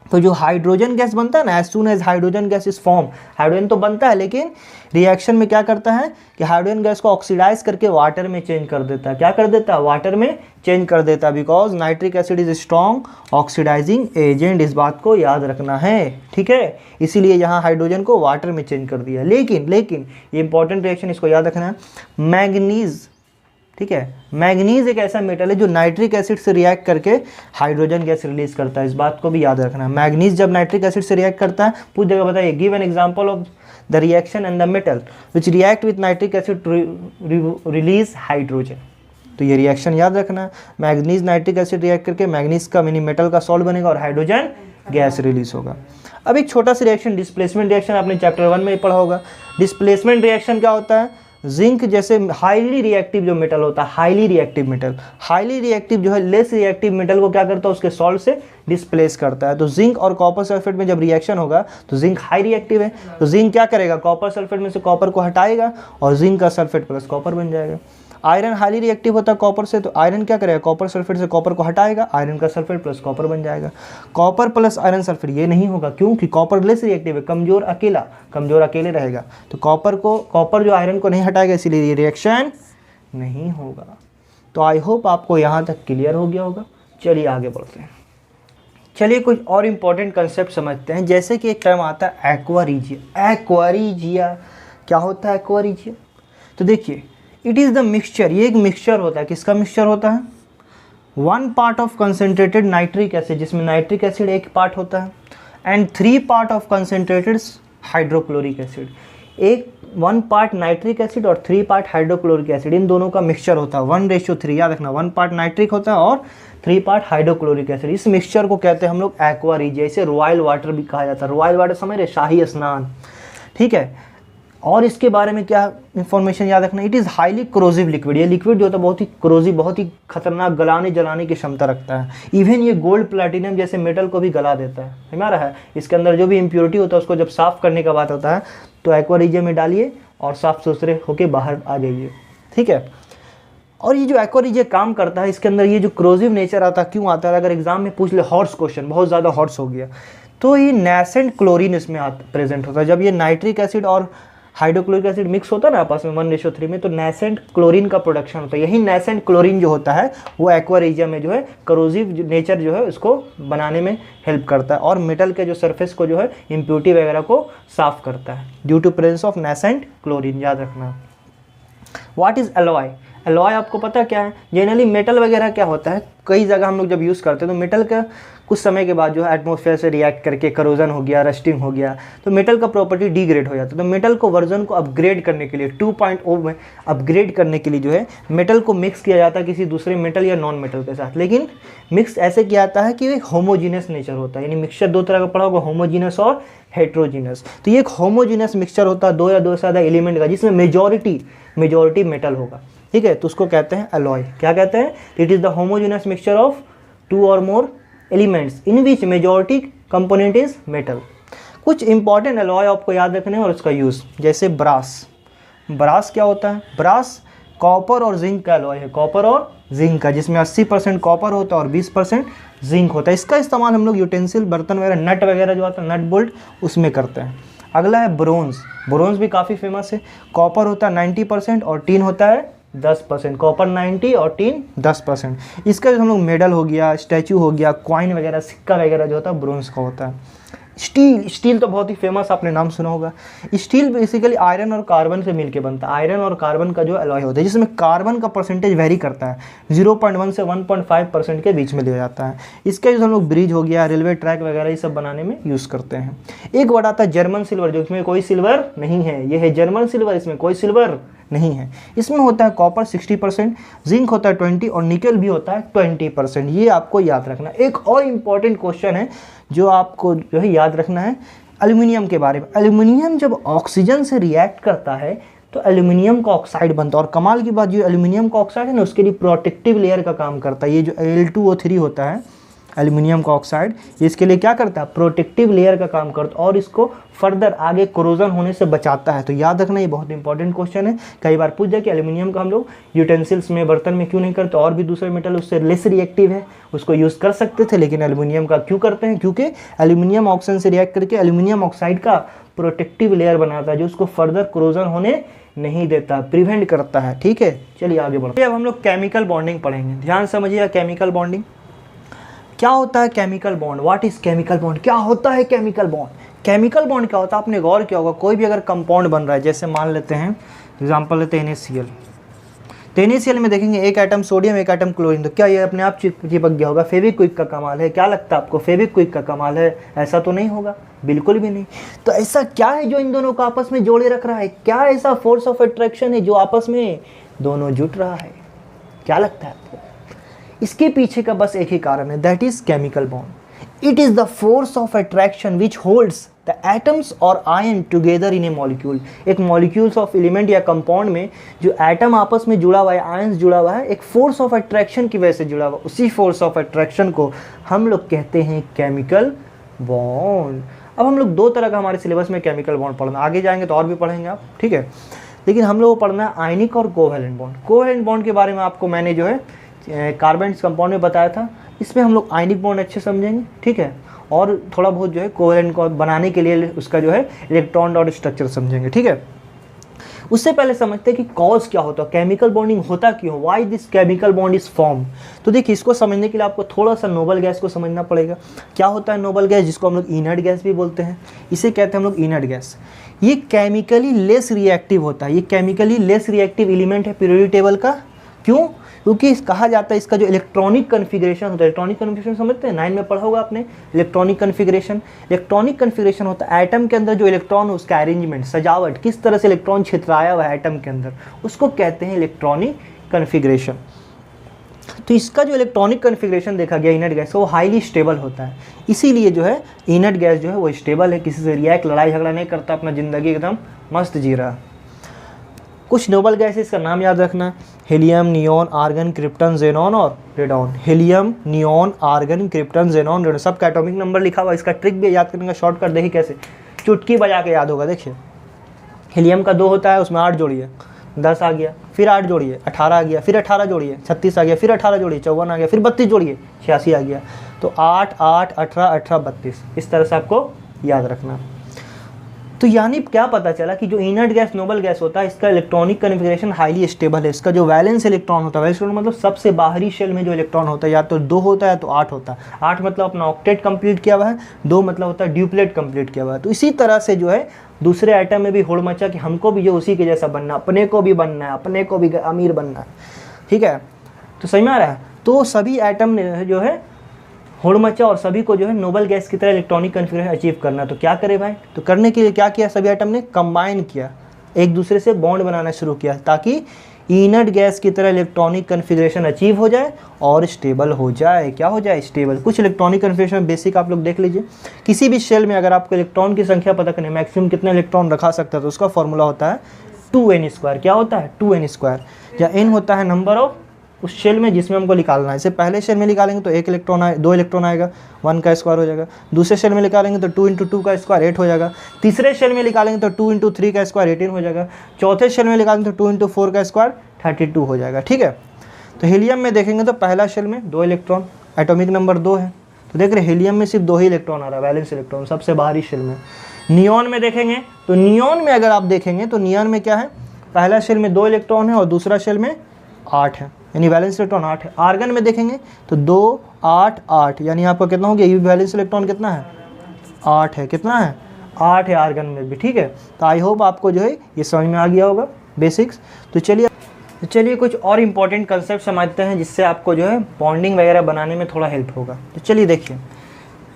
तो जो हाइड्रोजन गैस बनता है ना, as soon as hydrogen gas is form, hydrogen तो बनता है लेकिन रिएक्शन में क्या करता है कि हाइड्रोजन गैस को ऑक्सीडाइज करके वाटर में चेंज कर देता है। क्या कर देता है, वाटर में चेंज कर देता है, because nitric acid is strong oxidising agent. इस बात को याद रखना है, ठीक है। इसीलिए यहाँ हाइड्रोजन को वाटर में चेंज कर दिया। लेकिन ये इंपॉर्टेंट रिएक्शन, इसको याद रखना है। मैग्नीज, ठीक है, मैग्नीज एक ऐसा मेटल है जो नाइट्रिक एसिड से रिएक्ट करके हाइड्रोजन गैस रिलीज करता है। इस बात को भी याद रखना है। मैग्नीज जब नाइट्रिक एसिड से रिएक्ट करता है, पूछ जगह बताइए, give an example of the reaction and the metal which react with nitric acid release hydrogen. तो ये रिएक्शन याद रखना है। मैग्नीज नाइट्रिक एसिड रिएक्ट करके मैग्नीज का मिनी मेटल का सॉल्ट बनेगा और हाइड्रोजन गैस रिलीज होगा। अब एक छोटा सा रिएक्शन, डिस्प्लेसमेंट रिएक्शन, आपने चैप्टर 1 में पढ़ा होगा। डिस्प्लेसमेंट रिएक्शन क्या होता है, जिंक जैसे हाईली रिएक्टिव जो मेटल होता है, highly reactive metal, highly reactive जो है लेस रिएक्टिव मेटल को क्या करता है, उसके सॉल्ट से डिस्प्लेस करता है। तो जिंक और कॉपर सल्फेट में जब रिएक्शन होगा तो जिंक हाई रिएक्टिव है, तो जिंक क्या करेगा, कॉपर सल्फेट में से कॉपर को हटाएगा और जिंक का सल्फेट प्लस कॉपर बन जाएगा। आयरन हाईली रिएक्टिव होता है कॉपर से, तो आयरन क्या करेगा, कॉपर सल्फेट से कॉपर को हटाएगा, आयरन का सल्फेट प्लस कॉपर बन जाएगा। कॉपर प्लस आयरन सल्फेट ये नहीं होगा क्योंकि कॉपर लेस रिएक्टिव है, कमजोर अकेले रहेगा। तो कॉपर जो आयरन को नहीं हटाएगा, इसीलिए ये रिएक्शन नहीं होगा। तो आई होप आपको यहाँ तक क्लियर हो गया होगा। चलिए आगे बढ़ते हैं। चलिए कुछ और इम्पोर्टेंट कंसेप्ट समझते हैं। जैसे कि एक टर्म आता है एक्वारीजिया। एक्वारीजिया क्या होता है, एक्वारीजिया? तो देखिए इट इज़ द मिक्सचर, ये एक मिक्सचर होता है। किसका मिक्सचर होता है, 1 part of concentrated nitric acid, जिसमें नाइट्रिक एसिड एक पार्ट होता है, and 3 part of concentrated hydrochloric acid. एक 1 पार्ट नाइट्रिक एसिड और 3 पार्ट हाइड्रोक्लोरिक एसिड, इन दोनों का मिक्सचर होता है 1:3, याद रखना 1 पार्ट नाइट्रिक होता है और 3 पार्ट हाइड्रोक्लोरिक एसिड। इस मिक्सचर को कहते हैं हम लोग एक्वा रिजिया, इसे रॉयल वाटर भी कहा जाता है। रॉयल वाटर समझ रहे, शाही स्नान, ठीक है। और इसके बारे में क्या इंफॉर्मेशन याद रखना, it is highly corrosive liquid, ये लिक्विड जो होता है बहुत ही क्रोजिव, बहुत ही खतरनाक गलाने जलाने की क्षमता रखता है। इवन ये गोल्ड प्लैटिनम जैसे मेटल को भी गला देता है, समझ रहा है। इसके अंदर जो भी इम्प्योरिटी होता है उसको जब साफ़ करने का बात होता है तो एक्वा रिजिया में डालिए और साफ सुथरे होके बाहर आ जाइए, ठीक है। और ये जो एक्वा रिजिया काम करता है, इसके अंदर ये जो क्रोजिव नेचर आता है, क्यों आता है, अगर एग्जाम में पूछ ले हॉर्स क्वेश्चन, बहुत ज़्यादा हॉर्स हो गया, तो ये नेसेंट क्लोरीन इसमें प्रेजेंट होता है। जब ये नाइट्रिक एसिड और हाइड्रोक्लोरिक एसिड मिक्स होता है ना आपस में 1:3 में, तो नेसेंट क्लोरीन का प्रोडक्शन होता है। यही नेसेंट क्लोरीन जो होता है वो एक्वा रिजिया में जो है करोजिव नेचर जो है उसको बनाने में हेल्प करता है और मेटल के जो सरफेस को जो है इम्प्योरिटी वगैरह को साफ करता है due to presence of nascent chlorine, याद रखना। व्हाट इज एलॉय, एलॉय आपको पता क्या है, जनरली मेटल वगैरह क्या होता है, कई जगह हम लोग जब यूज़ करते हैं तो मेटल का कुछ समय के बाद जो है एटमॉस्फेयर से रिएक्ट करके करोजन हो गया, रस्टिंग हो गया, तो मेटल का प्रॉपर्टी डिग्रेड हो जाता है। तो मेटल को वर्जन को अपग्रेड करने के लिए 2.0 में अपग्रेड करने के लिए जो है मेटल को मिक्स किया जाता है किसी दूसरे मेटल या नॉन मेटल के साथ, लेकिन मिक्स ऐसे किया जाता है कि एक होमोजीनस नेचर होता है, यानी मिक्सचर दो तरह का पड़ा होगा, होमोजीनस और हेट्रोजीनस। तो ये एक होमोजीनस मिक्सचर होता है 2 या 2 से ज़्यादा एलिमेंट का, जिसमें मेजॉरिटी मेटल होगा, ठीक है। तो उसको कहते हैं एलॉय। क्या कहते हैं, it is the homogeneous mixture of 2 और more elements in which majority component is metal. कुछ इंपॉर्टेंट एलॉय आपको याद रखने हैं और उसका यूज़, जैसे ब्रास। ब्रास क्या होता है, ब्रास कॉपर और जिंक का एलॉय है, कॉपर और जिंक का, जिसमें 80% कॉपर होता है और 20% जिंक होता है। इसका इस्तेमाल हम लोग यूटेंसिल, बर्तन वगैरह, नट वगैरह जो आता है, नट बोल्ट, उसमें करते हैं। अगला है ब्रोंज। ब्रोंज भी काफ़ी फेमस है, कॉपर होता है 90% और टीन होता है 10%, कॉपर 90 और टीन 10%। इसका जो हम लोग मेडल हो गया, स्टैचू हो गया, कॉइन वगैरह, सिक्का वगैरह जो होता है ब्रोंज का होता है। स्टील तो बहुत ही फेमस, आपने नाम सुना होगा। स्टील बेसिकली आयरन और कार्बन से मिलके बनता है। आयरन और कार्बन का जो एलॉय होता है, जिसमें कार्बन का परसेंटेज वेरी करता है, 0.1 से 1.5% के बीच में लिया जाता है। इसका जो हम लोग ब्रिज हो गया, रेलवे ट्रैक वगैरह ये सब बनाने में यूज़ करते हैं। एक वर्ड आता है जर्मन सिल्वर, जो इसमें कोई सिल्वर नहीं है, ये है जर्मन सिल्वर, इसमें कोई सिल्वर नहीं है। इसमें होता है कॉपर 60%, जिंक होता है 20 और निकल भी होता है 20%। ये आपको याद रखना। एक और इम्पॉर्टेंट क्वेश्चन है जो आपको जो है याद रखना है एल्यूमिनियम के बारे में। एल्यूमिनियम जब ऑक्सीजन से रिएक्ट करता है तो एल्यूमिनियम का ऑक्साइड बनता है, और कमाल की बात, जो एल्यूमिनियम का ऑक्साइड है ना, उसके लिए प्रोटेक्टिव लेयर का काम करता है। ये जो Al2O3 होता है एल्यूमिनियम का ऑक्साइड, इसके लिए क्या करता है, प्रोटेक्टिव लेयर का काम करता है और इसको फर्दर आगे कोरोजन होने से बचाता है। तो याद रखना, ये बहुत इंपॉर्टेंट क्वेश्चन है। कई बार पूछ जाए कि एल्यूमिनियम का हम लोग यूटेंसिल्स में, बर्तन में क्यों नहीं करते, और भी दूसरे मेटल उससे लेस रिएक्टिव है, उसको यूज़ कर सकते थे, लेकिन एल्यूमिनियम का क्यों करते हैं, क्योंकि एल्यूमिनियम ऑक्सीजन से रिएक्ट करके एल्यूमिनियम ऑक्साइड का प्रोटेक्टिव लेयर बनाता है, जो उसको फर्दर कोरोजन होने नहीं देता, प्रिवेंट करता है, ठीक है। चलिए आगे बढ़ते हैं। अब हम लोग केमिकल बॉन्डिंग पढ़ेंगे, ध्यान समझिए। केमिकल बॉन्डिंग क्या होता है, chemical bond, what is chemical bond, क्या होता है केमिकल बॉन्ड। केमिकल बॉन्ड क्या होता है, आपने गौर किया होगा, कोई भी अगर कंपाउंड बन रहा है, जैसे मान लेते हैं एग्जांपल लेते हैं NaCl, तो NaCl में देखेंगे एक एटम सोडियम, एक एटम क्लोरीन, तो क्या ये अपने आप चिपक गया होगा, फेविक्विक का कमाल है। क्या लगता है आपको, फेविक्विक का कमाल है? ऐसा तो नहीं होगा, बिल्कुल भी नहीं। तो ऐसा क्या है जो इन दोनों को आपस में जोड़े रख रहा है, क्या ऐसा फोर्स ऑफ अट्रैक्शन है जो आपस में दोनों जुट रहा है, क्या लगता है आपको? इसके पीछे का बस एक ही कारण है, that is chemical bond. It is the force of attraction which holds the atoms और ion together in a molecule. एक मॉलिक्यूल्स ऑफ एलिमेंट या कंपाउंड में जो एटम आपस में जुड़ा हुआ है, आयंस जुड़ा हुआ है, एक फोर्स ऑफ अट्रैक्शन की वजह से जुड़ा हुआ, उसी फोर्स ऑफ अट्रैक्शन को हम लोग कहते हैं केमिकल बॉन्ड। अब हम लोग 2 तरह का हमारे सिलेबस में केमिकल बॉन्ड पढ़ना, आगे जाएंगे तो और भी पढ़ेंगे आप, ठीक है। लेकिन हम लोग को पढ़ना है आयनिक और कोवैलेंट बॉन्ड। कोवैलेंट बॉन्ड के बारे में आपको मैंने जो है कार्बन कंपाउंड में बताया था, इसमें हम लोग आयनिक बॉन्ड अच्छे समझेंगे, ठीक है, और थोड़ा बहुत जो है कोवैलेंट को बनाने के लिए उसका जो है इलेक्ट्रॉन और स्ट्रक्चर समझेंगे, ठीक है। उससे पहले समझते हैं कि कॉज क्या होता है, केमिकल बॉन्डिंग होता क्यों, why this chemical bond is form. तो देखिए, इसको समझने के लिए आपको थोड़ा सा नोबल गैस को समझना पड़ेगा। क्या होता है नोबल गैस, जिसको हम लोग इनर्ट गैस भी बोलते हैं, इसे कहते हैं हम लोग इनर्ट गैस। ये केमिकली लेस रिएक्टिव होता है, ये केमिकली लेस रिएक्टिव एलिमेंट है पीरियोडिक टेबल का क्यों? क्योंकि कहा जाता है इसका जो इलेक्ट्रॉनिक कन्फिग्रेशन होता है, इलेक्ट्रॉनिक कन्फिग्रेशन समझते हैं, 9 में पढ़ा होगा आपने इलेक्ट्रॉनिक कन्फिग्रेशन। इलेक्ट्रॉनिक कन्फिग्रेशन होता है एटम के अंदर जो इलेक्ट्रॉन उसका अरेंजमेंट, सजावट, किस तरह से इलेक्ट्रॉन छितराया हुआ है एटम के अंदर, उसको कहते हैं इलेक्ट्रॉनिक कन्फिग्रेशन। तो इसका जो इलेक्ट्रॉनिक कन्फिग्रेशन देखा गया इनर्ट गैस का, वो हाईली स्टेबल होता है। इसीलिए जो है इनर्ट गैस जो है वो स्टेबल है, किसी से रिएक्ट, लड़ाई झगड़ा नहीं करता, अपना ज़िंदगी एकदम मस्त जी रहा। कुछ नोबल गैसेस का नाम याद रखना, helium, neon, argon, krypton, xenon और radon. Helium, neon, argon, krypton, xenon, radon, सबका एटॉमिक नंबर लिखा हुआ। इसका ट्रिक भी याद करने का शॉर्टकट देखिए कैसे, चुटकी बजा के याद होगा। देखिए हीलियम का 2 होता है, उसमें 8 जोड़िए, 10 आ गया, फिर 8 जोड़िए, 18 आ गया, फिर 18 जोड़िए, 36 आ गया, फिर 18 जोड़िए, 54 आ गया, फिर 32 जोड़िए, 86 आ गया। तो 8 8 18 18 32, इस तरह से आपको याद रखना। तो यानी क्या पता चला कि जो इनर्ट गैस नोबल गैस होता है, इसका इलेक्ट्रॉनिक कन्फिग्रेशन हाईली स्टेबल है। इसका जो वैलेंस इलेक्ट्रॉन होता है, वैलेंस इलेक्ट्रॉन मतलब सबसे बाहरी शेल में जो इलेक्ट्रॉन होता है, या तो 2 होता है तो 8 होता है। 8 मतलब अपना ऑक्टेट कंप्लीट किया हुआ है, 2 मतलब होता है ड्यूप्लेट कंप्लीट किया हुआ है। तो इसी तरह से जो है दूसरे आइटम में भी होड़ मचा कि हमको भी जो उसी के जैसा बनना, अपने को भी बनना है, अपने को भी अमीर बनना है। ठीक है, तो सही में आ रहा है। तो सभी आइटम ने जो है होड़ मचा और सभी को जो है नोबल गैस की तरह इलेक्ट्रॉनिक कन्फिग्रेशन अचीव करना। तो क्या करे भाई, तो करने के लिए क्या किया, सभी आइटम ने कंबाइन किया, एक दूसरे से बॉन्ड बनाना शुरू किया, ताकि इनर्ट गैस की तरह इलेक्ट्रॉनिक कन्फिग्रेशन अचीव हो जाए और स्टेबल हो जाए। क्या हो जाए, स्टेबल। कुछ इलेक्ट्रॉनिक कन्फिग्रेशन बेसिक आप लोग देख लीजिए। किसी भी शेल में अगर आपको इलेक्ट्रॉन की संख्या पता करनी, मैक्सिमम कितना इलेक्ट्रॉन रखा सकता है, तो उसका फॉर्मूला होता है 2n²। क्या होता है, 2n², या n होता है नंबर ऑफ उस शेल में जिसमें हमको निकालना है। इसे पहले शेल में निकालेंगे तो 1 इलेक्ट्रॉन 2 इलेक्ट्रॉन आएगा, 1 का स्क्वायर हो जाएगा। दूसरे शेल में निकालेंगे तो 2 × 2 का स्क्वायर 8 हो जाएगा। तीसरे शेल में निकालेंगे तो 2 × 3 का स्क्वायर 18 हो जाएगा। चौथे शेल में निकालेंगे तो 2 × 4 का स्क्वायर 32 हो जाएगा। ठीक है, तो हीलियम में देखेंगे तो पहला शेल में 2 इलेक्ट्रॉन, एटॉमिक नंबर 2 है। तो देख रहे हीलियम में सिर्फ 2 ही इलेक्ट्रॉन आ रहा है, वैलेंस इलेक्ट्रॉन, सबसे बाहरी शेल में। नियॉन में देखेंगे तो नियॉन में अगर आप देखेंगे तो नियॉन में क्या है, पहला शेल में 2 इलेक्ट्रॉन है और दूसरा शेल में 8 है, यानी वैलेंस इलेक्ट्रॉन 8 है। आर्गन में देखेंगे तो 2 8 8, यानी आपका कितना हो गया, ये वैलेंस इलेक्ट्रॉन कितना है, 8 है। कितना है, 8 है आर्गन में भी। ठीक है, तो आई होप आपको जो है ये समझ में आ गया होगा बेसिक्स। तो चलिए कुछ और इंपॉर्टेंट कंसेप्ट समझते हैं, जिससे आपको जो है बॉन्डिंग वगैरह बनाने में थोड़ा हेल्प होगा। तो चलिए देखिए,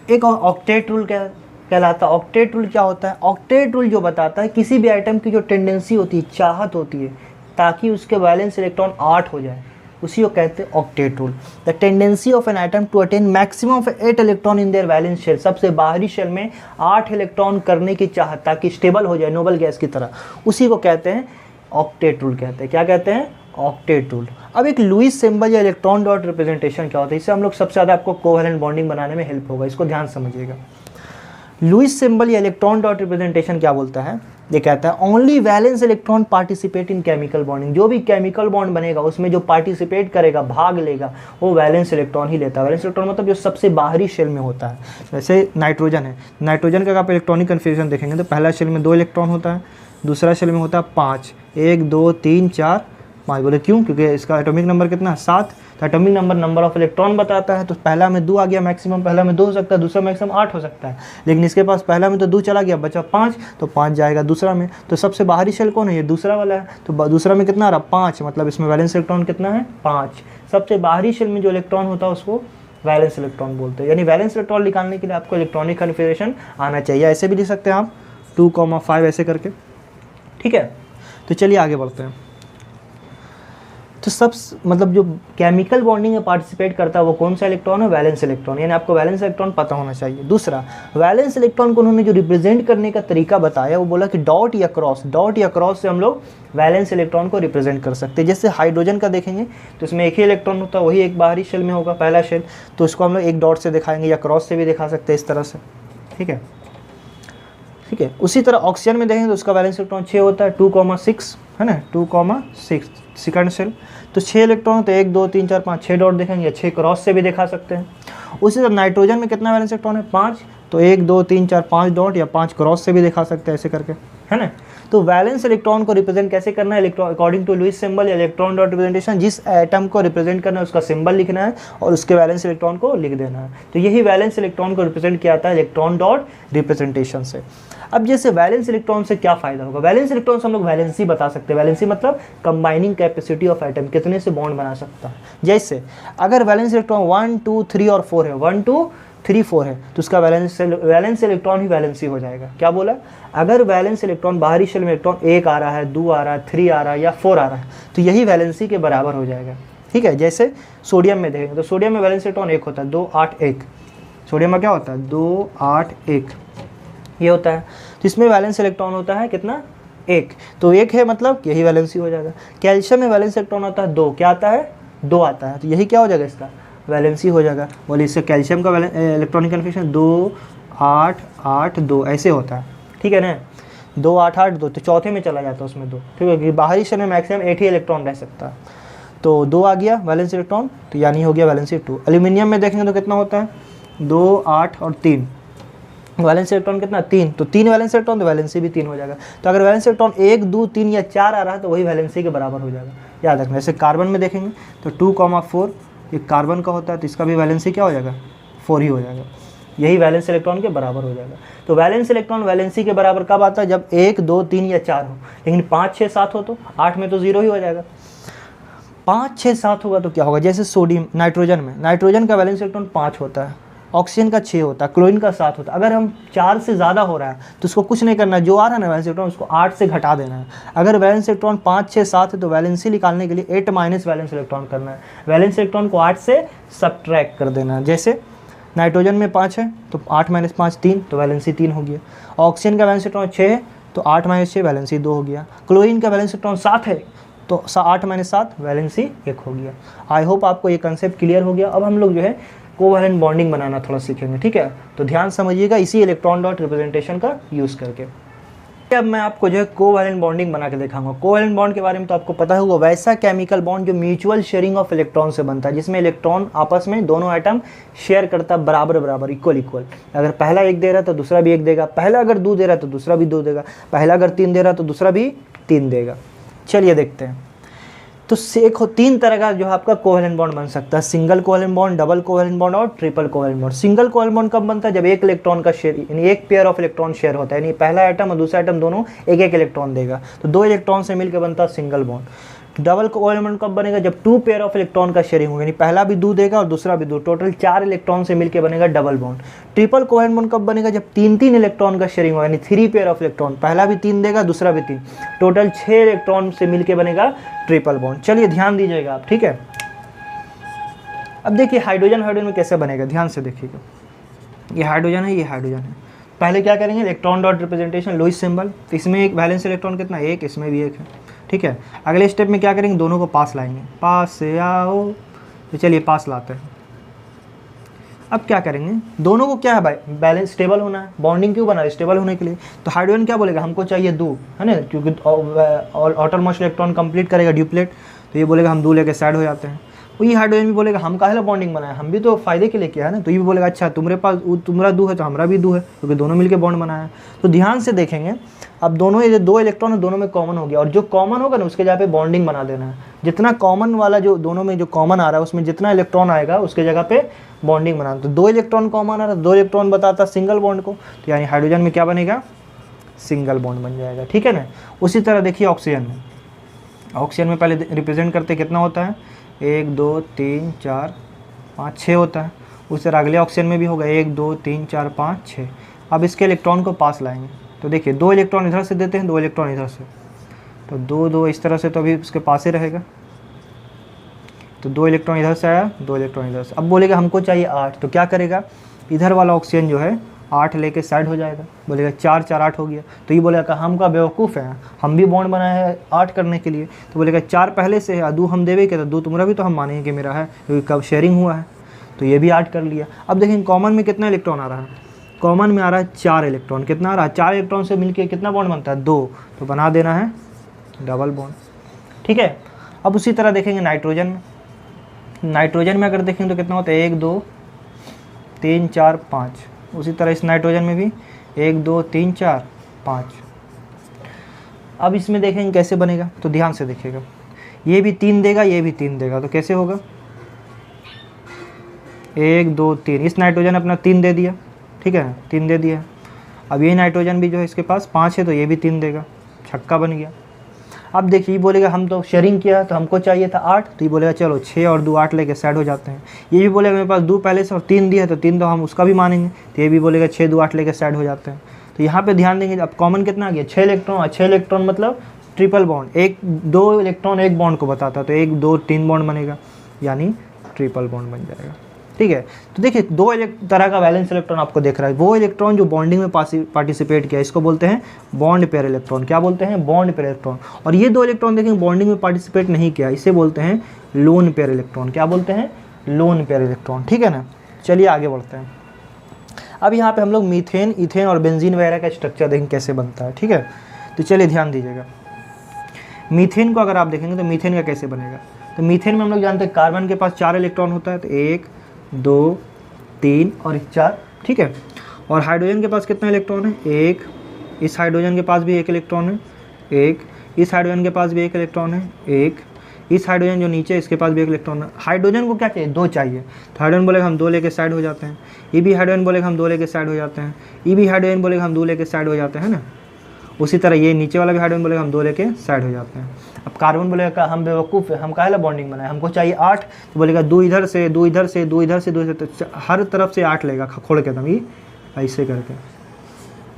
एक ऑक्टेट रूल कहलाता है। ऑक्टेट रूल क्या होता है, ऑक्टेट रूल जो बताता है किसी भी आइटम की जो टेंडेंसी होती है, चाहत होती है, ताकि उसके वैलेंस इलेक्ट्रॉन 8 हो जाए, उसी को कहते हैं octet rule. The tendency of an atom to attain maximum of 8 electron in their valence shell, सबसे बाहरी शेल में 8 इलेक्ट्रॉन करने की चाहत, ताकि स्टेबल हो जाए नोबल गैस की तरह, उसी को कहते हैं ऑक्टेट रूल कहते हैं। क्या कहते हैं, ऑक्टेट रूल। अब एक लुईस सिंबल या इलेक्ट्रॉन डॉट रिप्रेजेंटेशन क्या होता है, इससे हम लोग सबसे ज़्यादा आपको कोवैलेंट बॉन्डिंग बनाने में हेल्प होगा, इसको ध्यान समझिएगा। लुईस सिंबल या इलेक्ट्रॉन डॉट रिप्रेजेंटेशन क्या बोलता है, ये कहता है only valence electron participate in chemical bonding, जो भी केमिकल बॉन्ड बनेगा उसमें जो पार्टिसिपेट करेगा, भाग लेगा, वो वैलेंस इलेक्ट्रॉन ही लेता है। वैलेंस इलेक्ट्रॉन मतलब जो सबसे बाहरी शेल में होता है। जैसे नाइट्रोजन है, नाइट्रोजन का आप इलेक्ट्रॉनिक कन्फिग्रेशन देखेंगे तो पहला शेल में 2 इलेक्ट्रॉन होता है, दूसरा शेल में होता है 5, 1 2 3 4 5। बोले क्यों, क्योंकि इसका एटॉमिक नंबर कितना है, 7। तो एटॉमिक नंबर ऑफ इलेक्ट्रॉन बताता है। तो पहला में 2 आ गया मैक्सिमम, पहला में 2 हो सकता है, दूसरा मैक्सिमम 8 हो सकता है, लेकिन इसके पास पहला में तो 2 चला गया, बचा 5, तो 5 जाएगा दूसरा में। तो सबसे बाहरी शेल कौन है, ये दूसरा वाला है। तो दूसरा में कितना आ रहा, 5, मतलब इसमें वैलेंस इलेक्ट्रॉन कितना है, 5। सबसे बाहरी शेल में जो इलेक्ट्रॉन होता है उसको वैलेंस इलेक्ट्रॉन बोलते हैं। यानी वैलेंस इलेक्ट्रॉन निकालने के लिए आपको इलेक्ट्रॉनिक कन्फिग्रेशन आना चाहिए। ऐसे भी लिख सकते हैं आप 2,5 ऐसे करके। ठीक है, तो चलिए आगे बढ़ते हैं। तो सब मतलब जो केमिकल बॉन्डिंग में पार्टिसिपेट करता है वो कौन सा इलेक्ट्रॉन है, वैलेंस इलेक्ट्रॉन, यानी आपको वैलेंस इलेक्ट्रॉन पता होना चाहिए। दूसरा, वैलेंस इलेक्ट्रॉन को उन्होंने जो रिप्रेजेंट करने का तरीका बताया, वो बोला कि डॉट या क्रॉस से हम लोग वैलेंस इलेक्ट्रॉन को रिप्रेजेंट कर सकते हैं। जैसे हाइड्रोजन का देखेंगे तो इसमें एक ही इलेक्ट्रॉन होता है, वही एक बाहरी शेल में होगा, पहला शेल, तो उसको हम लोग एक डॉट से दिखाएंगे या क्रॉस से भी दिखा सकते हैं, इस तरह से। ठीक है, ठीक है। उसी तरह ऑक्सीजन में देखेंगे तो उसका वैलेंस इलेक्ट्रॉन 6 होता है, 2,6 है ना, 2,6 सेकंड शेल। तो 6 इलेक्ट्रॉन, तो 1 2 3 4 5 6 डॉट देखेंगे, 6 क्रॉस से भी दिखा सकते हैं। उसी तरह नाइट्रोजन में कितना वैलेंस इलेक्ट्रॉन है, 5, तो 1 2 3 4 5 डॉट या 5 क्रॉस से भी दिखा सकते हैं, ऐसे करके, है ना। तो वैलेंस इलेक्ट्रॉन को रिप्रेजेंट कैसे करना है, अकॉर्डिंग टू लुईस सिंबल या इलेक्ट्रॉन डॉट रिप्रेजेंटेशन, जिस एटम को रिप्रेजेंट करना है उसका सिंबल लिखना है और उसके वैलेंस इलेक्ट्रॉन को लिख देना है। तो यही वैलेंस इलेक्ट्रॉन को रिप्रेजेंट किया जाता है इलेक्ट्रॉन डॉट रिप्रेजेंटेशन से। अब जैसे वैलेंस इलेक्ट्रॉन से क्या फ़ायदा होगा, वैलेंस इलेक्ट्रॉन से हम लोग वैलेंसी बता सकते हैं। वैलेंसी मतलब कंबाइनिंग कैपेसिटी ऑफ एटम, कितने से बॉन्ड बना सकता है। जैसे अगर वैलेंस इलेक्ट्रॉन 1 2 3 और 4 है, 1 2 3 4 है, तो उसका वैलेंस इलेक्ट्रॉन ही वैलेंसी हो जाएगा। क्या बोला, अगर वैलेंस इलेक्ट्रॉन बाहरी शेल में इलेक्ट्रॉन 1 आ रहा है, 2 आ रहा है, 3 आ रहा है या 4 आ रहा है, तो यही वैलेंसी के बराबर हो जाएगा। ठीक है, जैसे सोडियम में देखेंगे तो सोडियम में वैलेंस इलेक्ट्रॉन 1 होता है, 2 8 1। सोडियम में क्या होता है, 2 8 1 ये होता है। तो इसमें वैलेंस इलेक्ट्रॉन होता है कितना, 1। तो 1 है मतलब यही वैलेंसी हो जाएगा। कैल्शियम में वैलेंस इलेक्ट्रॉन आता है 2, क्या आता है, 2 आता है, तो यही क्या हो जाएगा, इसका वैलेंसी हो जाएगा। बोलिए इससे कैल्शियम का इलेक्ट्रॉनिक कन्फिग्रेशन 2 8 8 2 ऐसे होता है। ठीक है ना, 2 8 8 2, तो चौथे में चला जाता है उसमें 2। ठीक है, कि बाहरी शेल में मैक्सिमम 8 ही इलेक्ट्रॉन रह सकता है, तो 2 आ गया वैलेंस इलेक्ट्रॉन, तो यानी हो गया वैलेंसी 2। एल्यूमिनियम में देखेंगे तो कितना होता है, 2 8 और 3, वैलेंस इलेक्ट्रॉन कितना, 3, तो 3 वैलेंस इलेक्ट्रॉन, तो वैलेंसी भी 3 हो जाएगा। तो अगर वैलेंस इलेक्ट्रॉन 1 2 3 या 4 आ रहा है तो वही वैलेंसी के बराबर हो जाएगा, याद रखना। जैसे कार्बन में देखेंगे तो 2,4 ये कार्बन का होता है, तो इसका भी वैलेंसी क्या हो जाएगा, 4 ही हो जाएगा, यही वैलेंस इलेक्ट्रॉन के बराबर हो जाएगा। तो वैलेंस इलेक्ट्रॉन वैलेंसी के बराबर कब आता है, जब 1 2 3 या 4 हो, लेकिन 5 6 7 हो तो 8 में तो 0 ही हो जाएगा। 5 6 7 होगा तो क्या होगा, जैसे सोडियम, नाइट्रोजन का वैलेंस इलेक्ट्रॉन 5 होता है, ऑक्सीजन का 6 होता है, क्लोरीन का 7 होता है। अगर हम 4 से ज़्यादा हो रहा है तो उसको कुछ नहीं करना है, जो आ रहा है ना वैलेंस इलेक्ट्रॉन उसको 8 से घटा देना है। अगर वैलेंस इलेक्ट्रॉन 5 6 7 है तो वैलेंसी निकालने के लिए 8 माइनस वैलेंस इलेक्ट्रॉन करना है, वैलेंस इलेक्ट्रॉन को 8 से सब्ट्रैक्ट कर देना है। जैसे नाइट्रोजन में 5 है तो 8 माइनस 5 3, तो वैलेंसी 3 हो गया। ऑक्सीजन का वैलेंस इलेक्ट्रॉन 6 है तो 8 माइनस 6 वैलेंसी 2 हो गया। क्लोरीन का वैलेंस इलेक्ट्रॉन 7 है तो 8 माइनस 7 वैलेंसी 1 हो गया। आई होप आपको ये कंसेप्ट क्लियर हो गया। अब हम लोग जो है कोवैलेंट बॉन्डिंग बनाना थोड़ा सीखेंगे। ठीक है, तो ध्यान समझिएगा इसी इलेक्ट्रॉन डॉट रिप्रेजेंटेशन का यूज़ करके। अब मैं आपको जो है कोवैलेंट बॉन्डिंग बना के दिखाऊंगा। कोवैलेंट बॉन्ड के बारे में तो आपको पता होगा, वैसा केमिकल बॉन्ड जो म्यूचुअल शेयरिंग ऑफ इलेक्ट्रॉन से बनता है, जिसमें इलेक्ट्रॉन आपस में दोनों एटम शेयर करता है बराबर बराबर, इक्वल इक्वल। अगर पहला 1 दे रहा है तो दूसरा भी 1 देगा, पहला अगर 2 दे रहा है तो दूसरा भी 2 देगा, पहला अगर 3 दे रहा है तो दूसरा भी 3 देगा। चलिए देखते हैं। तो 3 तरह का जो है आपका कोवैलेंट बॉन्ड बन सकता है, single covalent bond, double covalent bond और triple covalent bond. Single covalent bond कब बनता है, जब एक इलेक्ट्रॉन का शेयर, यानी एक पेयर ऑफ इलेक्ट्रॉन शेयर होता है, यानी पहला एटम और दूसरा एटम दोनों एक एक इलेक्ट्रॉन देगा, तो 2 इलेक्ट्रॉन से मिलकर बनता है single bond. Double covalent bond कब बनेगा, जब 2 पेयर ऑफ इलेक्ट्रॉन का शेयरिंग होगा, यानी पहला भी 2 देगा और दूसरा भी 2, टोटल 4 इलेक्ट्रॉन से मिलकर बनेगा double bond. Triple covalent bond कब बनेगा, जब 3 इलेक्ट्रॉन का शेयरिंग होगा, यानी 3 पेयर ऑफ इलेक्ट्रॉन, पहला भी 3 देगा दूसरा भी 3, टोटल 6 इलेक्ट्रॉन से मिलकर बनेगा ट्रिपल बॉन्ड। चलिए ध्यान दीजिएगा आप, ठीक है। अब देखिए हाइड्रोजन में कैसे बनेगा, ध्यान से देखिएगा। ये हाइड्रोजन है, ये हाइड्रोजन है। पहले क्या करेंगे, electron dot representation, Lewis symbol, तो इसमें एक वैलेंस इलेक्ट्रॉन कितना, 1, इसमें भी 1 है। ठीक है, अगले स्टेप में क्या करेंगे, दोनों को पास लाएंगे, पास से आओ, तो चलिए पास लाते हैं। अब क्या करेंगे, दोनों को क्या है भाई, बैलेंस स्टेबल होना है, बॉन्डिंग क्यों बना है, स्टेबल होने के लिए। तो हाइड्रोजन क्या बोलेगा, हमको चाहिए 2, है ना, क्योंकि आउटरमोस्ट इलेक्ट्रॉन कंप्लीट करेगा ड्यूप्लेट, तो ये बोलेगा हम 2 लेके साइड हो जाते हैं। वही हाइड्रोजन भी बोलेगा हम काहे बॉन्डिंग बनाए, हम भी तो फायदे के लिए किया है ना, तो ये भी बोलेगा अच्छा तुम्हारे पास तुम्हारा 2 है तो हमारा भी 2 है, क्योंकि दोनों मिलकर बॉन्ड बनाया है। तो ध्यान से देखेंगे, अब दोनों ये 2 इलेक्ट्रॉन है दोनों में कॉमन हो गया, और जो कॉमन होगा ना उसके जगह पे बॉन्डिंग बना देना है। जितना कॉमन वाला जो दोनों में जो कॉमन आ रहा है उसमें जितना इलेक्ट्रॉन आएगा उसके जगह पे बॉन्डिंग बनाना। तो 2 इलेक्ट्रॉन कॉमन आ रहा है, 2 इलेक्ट्रॉन बताता सिंगल बॉन्ड को, तो यानी हाइड्रोजन में क्या बनेगा, सिंगल बॉन्ड बन जाएगा। ठीक है ना। उसी तरह देखिए ऑक्सीजन में पहले रिप्रेजेंट करते कितना होता है, 1 2 3 4 5 6 होता है। उसी तरह अगले ऑक्सीजन में भी होगा 1 2 3 4 5 6। अब इसके इलेक्ट्रॉन को पास लाएंगे, तो देखिए 2 इलेक्ट्रॉन इधर से देते हैं, 2 इलेक्ट्रॉन इधर से, तो 2 2 इस तरह से, तो अभी उसके पास ही रहेगा। तो 2 इलेक्ट्रॉन इधर से आया, 2 इलेक्ट्रॉन इधर से। अब बोलेगा हमको चाहिए 8, तो क्या करेगा, इधर वाला ऑक्सीजन जो है 8 लेके साइड हो जाएगा, बोलेगा 4 4 8 हो गया। तो ये बोलेगा हम का बेवकूफ़ है, हम भी बॉन्ड बनाया है 8 करने के लिए, तो बोलेगा 4 पहले से है, 2 हम देवे के, तो 2 तुम्हारा भी तो हम मानेंगे कि मेरा है, क्योंकि कब शेयरिंग हुआ है, तो ये भी 8 कर लिया। अब देखेंगे कॉमन में कितना इलेक्ट्रॉन आ रहा है, कॉमन में आ रहा है 4 इलेक्ट्रॉन। कितना आ रहा है, 4 इलेक्ट्रॉन से मिलके कितना बॉन्ड बनता है, 2, तो बना देना है डबल बॉन्ड। ठीक है। अब उसी तरह देखेंगे नाइट्रोजन में अगर देखेंगे तो कितना होता है, 1 2 3 4 5। उसी तरह इस नाइट्रोजन में भी 1 2 3 4 5। अब इसमें देखेंगे कैसे बनेगा, तो ध्यान से देखिएगा, ये भी 3 देगा, ये भी 3 देगा, तो कैसे होगा, 1 2 3। इस नाइट्रोजन अपना 3 दे दिया, ठीक है, 3 दे दिया। अब ये नाइट्रोजन भी जो है इसके पास 5 है तो ये भी 3 देगा, छक्का बन गया। अब देखिए ये बोलेगा हम तो शेयरिंग किया तो हमको चाहिए था 8, तो ये बोलेगा चलो 6 और 2 8 लेके साइड हो जाते हैं। ये भी बोलेगा मेरे पास 2 पहले से और 3 दिया है तो 3 तो हम उसका भी मानेंगे, तो ये भी बोलेगा 6 2 8 लेके साइड हो जाते हैं। तो यहाँ पे ध्यान देंगे, अब कॉमन कितना आ गया 6 इलेक्ट्रॉन, और 6 इलेक्ट्रॉन मतलब ट्रिपल बॉन्ड, 2 इलेक्ट्रॉन एक बॉन्ड को बताता है, तो 1 2 3 बॉन्ड बनेगा, यानी ट्रिपल बॉन्ड बन जाएगा। ठीक है, तो देखिए 2 तरह का वैलेंस इलेक्ट्रॉन आपको देख रहा है। वो इलेक्ट्रॉन जो बॉन्डिंग में पार्टिसिपेट किया इसको बोलते हैं बॉन्ड पेयर इलेक्ट्रॉन। क्या बोलते हैं? Bond pair electron. और ये 2 इलेक्ट्रॉन देखेंगे बॉन्डिंग में पार्टिसिपेट नहीं किया, इसे बोलते हैं लोन पेयर इलेक्ट्रॉन। क्या बोलते हैं? Lone pair electron. ठीक है ना, चलिए आगे बढ़ते हैं। अब यहाँ पे हम लोग मीथेन, इथेन और बेंजीन वगैरह का स्ट्रक्चर देखेंगे कैसे बनता है। ठीक है, तो चलिए ध्यान दीजिएगा। मीथेन को अगर आप देखेंगे तो मीथेन का कैसे बनेगा, तो मीथेन में हम लोग जानते हैं कार्बन के पास 4 इलेक्ट्रॉन होता है, तो 1 2 3 और 4। ठीक है, और हाइड्रोजन के पास कितना इलेक्ट्रॉन है? 1, इस हाइड्रोजन के पास भी 1 इलेक्ट्रॉन है, 1, इस हाइड्रोजन के पास भी 1 इलेक्ट्रॉन है, 1, इस हाइड्रोजन जो नीचे इसके पास भी 1 इलेक्ट्रॉन है। हाइड्रोजन को क्या चाहिए? 2 चाहिए, तो हाइड्रोजन बोलेगा हम 2 लेके साइड हो जाते हैं। ये भी हाइड्रोजन बोलेगा हम 2 लेके साइड हो जाते हैं, ये भी हाइड्रोजन बोलेगा हम 2 लेके साइड हो जाते हैं ना। उसी तरह ये नीचे वाला भी हाइड्रोजन बोलेगा हम 2 लेके साइड हो जाते हैं। अब कार्बन बोलेगा हम बेवकूफ़ है, हम काहे बॉन्डिंग बनाए, हमको चाहिए 8, तो बोलेगा 2 इधर से 2 इधर से 2 इधर से 2 इधर, तो हर तरफ से 8 लेगा खोल के एकदम, ये ऐसे करके।